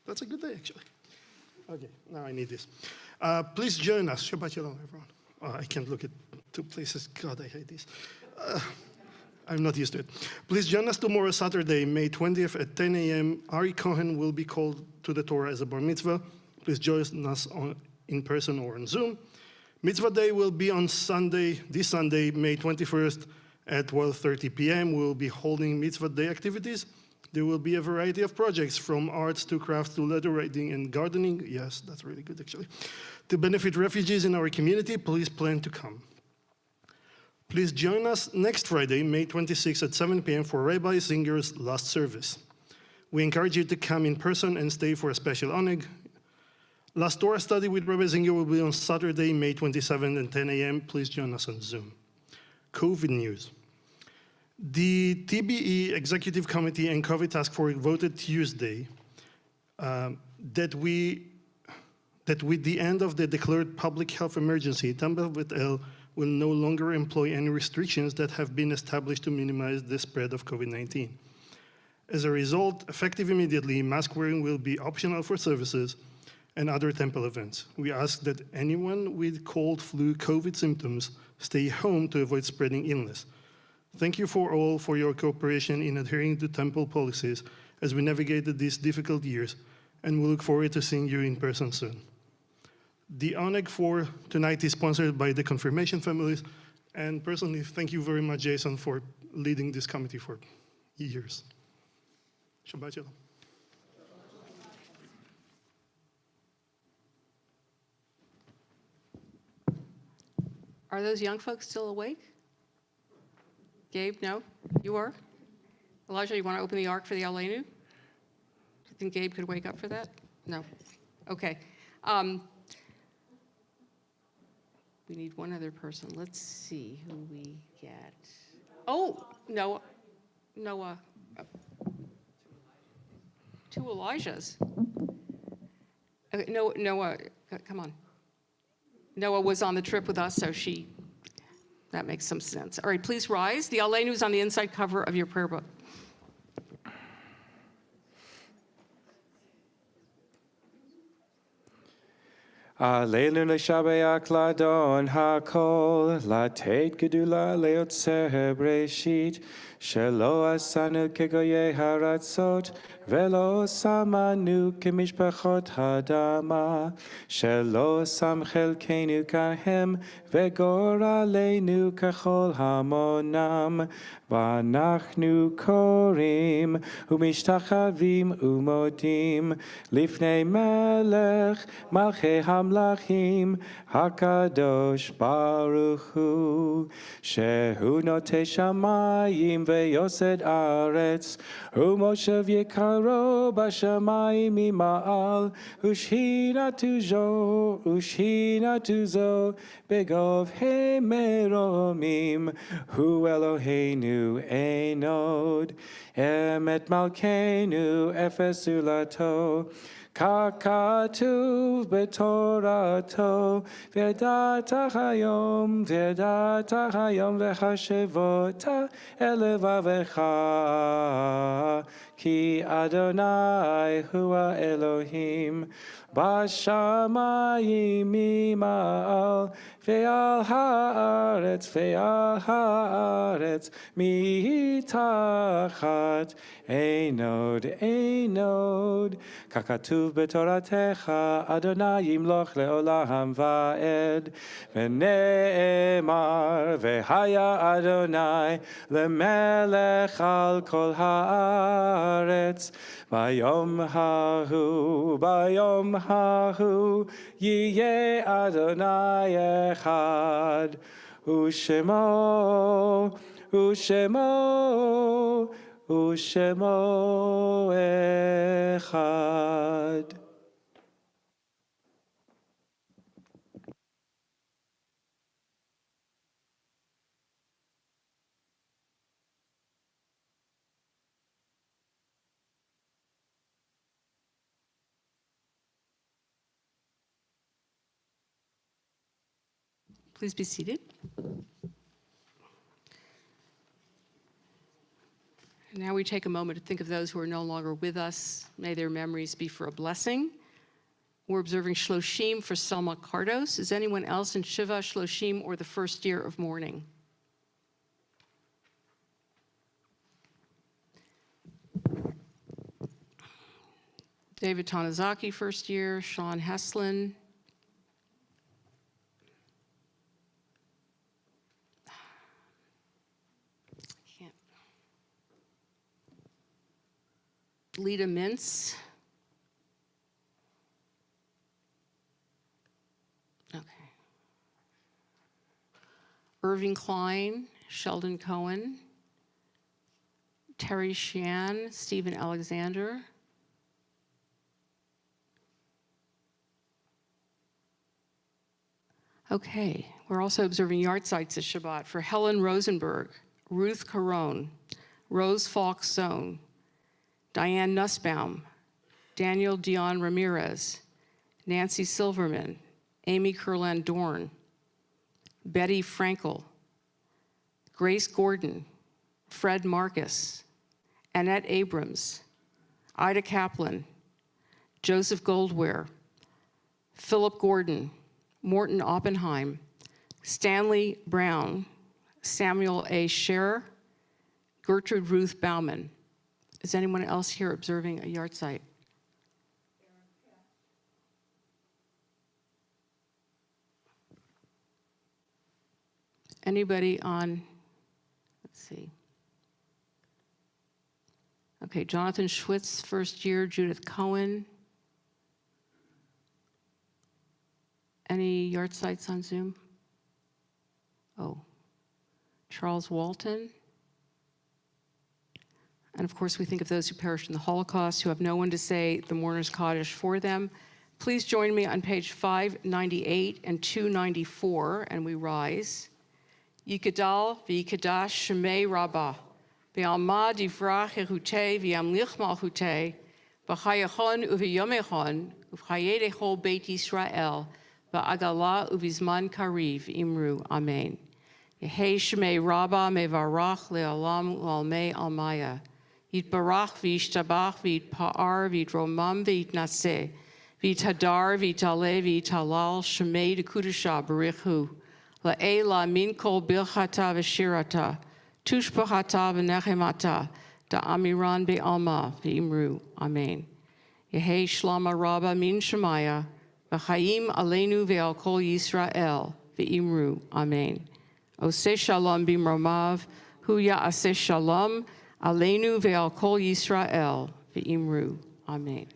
That's a good day, actually. Okay, now I need this. Please join us. Shabbat Shalom, everyone. Oh, I can't look at two places. God, I hate these. I'm not used to it. Please join us tomorrow, Saturday, May 20th at 10 a.m. Ari Cohen will be called to the Torah as a bar mitzvah. Please join us in person or on Zoom. Mitzvah Day will be on Sunday, this Sunday, May 21st at 12:30 p.m. We'll be holding Mitzvah Day activities. There will be a variety of projects from arts to crafts to letter writing and gardening. Yes, that's really good, actually. To benefit refugees in our community, please plan to come. Please join us next Friday, May 26th at 7 p.m. for Rabbi Zinger's last service. We encourage you to come in person and stay for a special oneg. Last Torah study with Rabbi Zinger will be on Saturday, May 27th at 10 a.m. Please join us on Zoom. COVID news. The TBE Executive Committee and COVID Task Force voted Tuesday that with the end of the declared public health emergency, Temple Beth El will no longer employ any restrictions that have been established to minimize the spread of COVID-19. As a result, effective immediately, mask wearing will be optional for services and other temple events. We ask that anyone with cold, flu, COVID symptoms stay home to avoid spreading illness. Thank you for your cooperation in adhering to temple policies as we navigated these difficult years, and we look forward to seeing you in person soon. The oneg for tonight is sponsored by the confirmation families, and personally, thank you very much, Jason, for leading this committee for years. Shabbat Shalom. Are those young folks still awake? Gabe, no? You are? Elijah, you want to open the ark for the Aleinu? Do you think Gabe could wake up for that? No. Okay. We need one other person. Let's see who we get. Oh, Noah. Noah. Two Elijahs. Okay, Noah, come on. Noah was on the trip with us, so that makes some sense. All right, please rise. The Aleinu is on the inside cover of your prayer book. Aleinu l'shabeach ladon hakol, latet gedula leotzer breshit, shelo asanu kegoye haratzot, velo samanu kemishpachot hadama, shelo sam chelkenu kahem, vegor aleinu kachol hamonam, v'anachnu korim, umishtachavim umodim, lifnei melech, malchei hamlachim, hakadosh baruch hu, shehu notei shamayim ve'yosed aretz, umoshev yekaro b'shamayim ima'al, ushina tuzo, begov hemeromim, hu Eloheinu enod, emet malkeinu efesu lato, kakatuv betorato, v'data hayom v'chashevota elevavecha, Ki Adonai hua Elohim, Bashamayim mima'al, ve'al haaretz mitachat, Einod, kakatuv betoratecha, Adonai yimloch leolam va'ed, v'ne'emar, ve'haya Adonai, lemelech al kol haaretz, bayom hahu, yiyeh Adonai echad, u'shemo, Ushemo echad. Please be seated. Now we take a moment to think of those who are no longer with us. May their memories be for a blessing. We're observing Shloshim for Selma Cardos. Is anyone else in Shiva, Shloshim, or the first year of mourning? David Tanazaki, first year. Sean Heslin. Lita Mintz. Okay. Irving Klein, Sheldon Cohen, Terry Sheehan, Stephen Alexander. Okay, we're also observing yard sites this Shabbat for Helen Rosenberg, Ruth Caron, Rose Falk Sohn, Diane Nussbaum, Daniel Dion Ramirez, Nancy Silverman, Amy Kurland Dorn, Betty Frankel, Grace Gordon, Fred Marcus, Annette Abrams, Ida Kaplan, Joseph Goldware, Philip Gordon, Morton Oppenheim, Stanley Brown, Samuel A. Scherer, Gertrude Ruth Bauman. Is anyone else here observing a yard site? Anybody on, let's see. Okay, Jonathan Schwitz, first year, Judith Cohen. Any yard sites on Zoom? Oh, Charles Walton. And of course, we think of those who perished in the Holocaust, who have no one to say the mourner's Kaddish for them. Please join me on page 598 and 294, and we rise. Yikadal v'yikadash shemei rabbah, v'alma divrach erutei v'yamlich malchutei, v'chayachon uv'yomechon, uv'chayei dechol beit Yisrael, v'agala uv'zman kariv imru, amen. Yehei shemei rabbah mevarach le'alam u'almei almaya. Yitbarach v'yishtabach v'yitpa'ar v'yitromam v'yitnaseh, v'yithadar v'yitaleh v'yitalal shemei dekudusha barichu. La'ela min kol bilchata v'shirata, tushbachata v'nechemata, da'amiran be'alma v'imru, amen. Yehei shlama rabba min shemaya, v'chaim aleinu ve'al kol Yisrael, v'imru, amen. Oseh shalom b'mromav, hu ya'aseh shalom, aleinu ve'al kol Yisrael, v'imru, amen.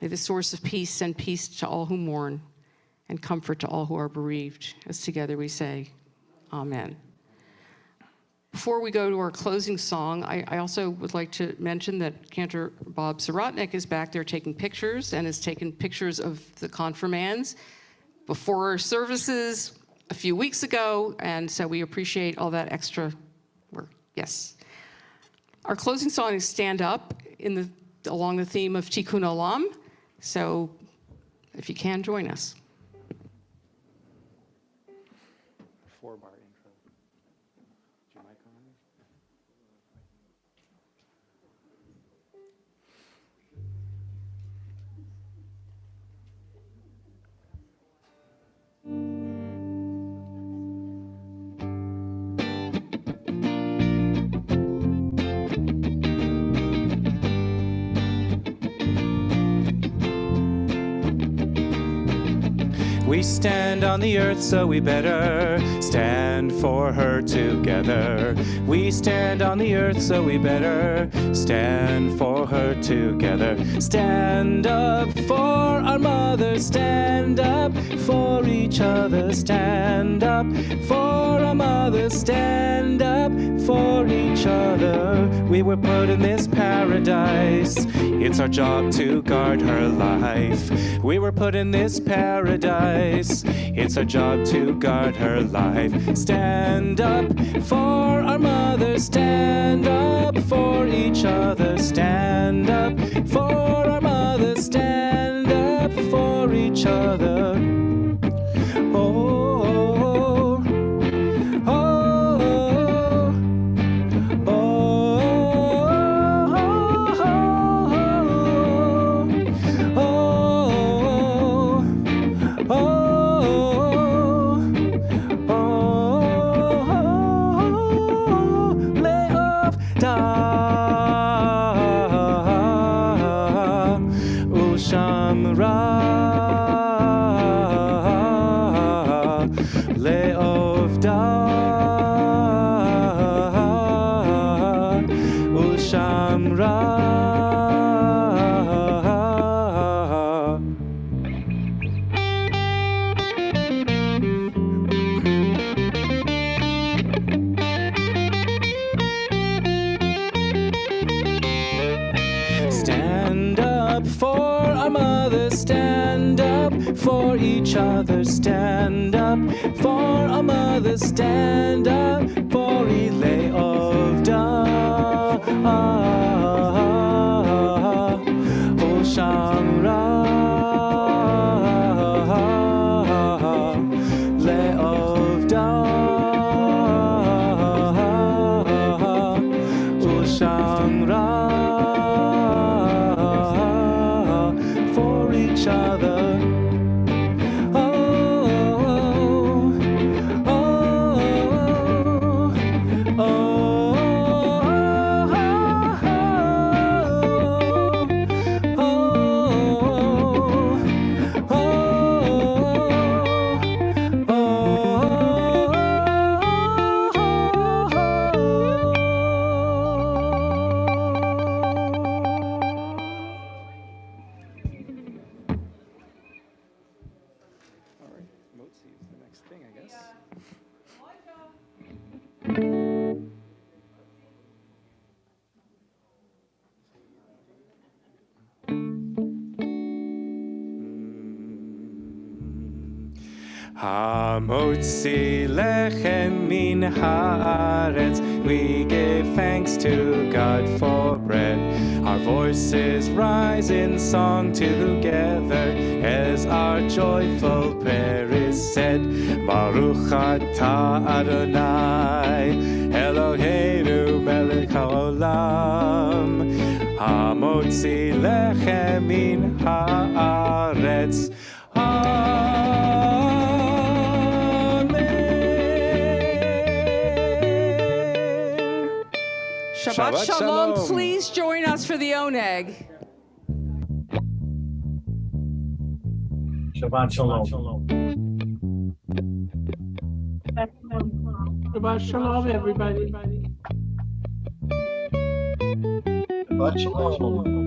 May the source of peace send peace to all who mourn, and comfort to all who are bereaved. As together we say, amen. Before we go to our closing song, I also would like to mention that Cantor Bob Sorotnik is back there taking pictures and has taken pictures of the confirmands before our services a few weeks ago, and so we appreciate all that extra work. Yes. Our closing song is Stand Up along the theme of Tikkun Olam, so if you can, join us. 4-bar intro. Is your mic on? We stand on the earth, so we better stand for her together. We stand on the earth, so we better stand for her together. Stand up for our mother, stand up for each other. Stand up for our mother, stand up for each other. We were put in this paradise, it's our job to guard her life. We were put in this paradise, it's our job to guard her life. Stand up for our mother, stand up for each other. Stand up for our mother, stand up for each other. Oh, oh, oh, Stand up for our mother, stand up for each other. Stand up for our mother, stand up for Elay of Da. O Shamra, Le of Da. O Shamra. For each other. Oh, oh, oh, Hamotzi lechem min haaretz, we give thanks to God for bread. Our voices rise in song together as our joyful prayer is said. Baruch atah Adonai, Eloheinu melech haolam, hamotzi lechem min haaretz. Shabbat Shalom. Please join us for the oneg. Shabbat Shalom. Shabbat Shalom, everybody. Shabbat Shalom.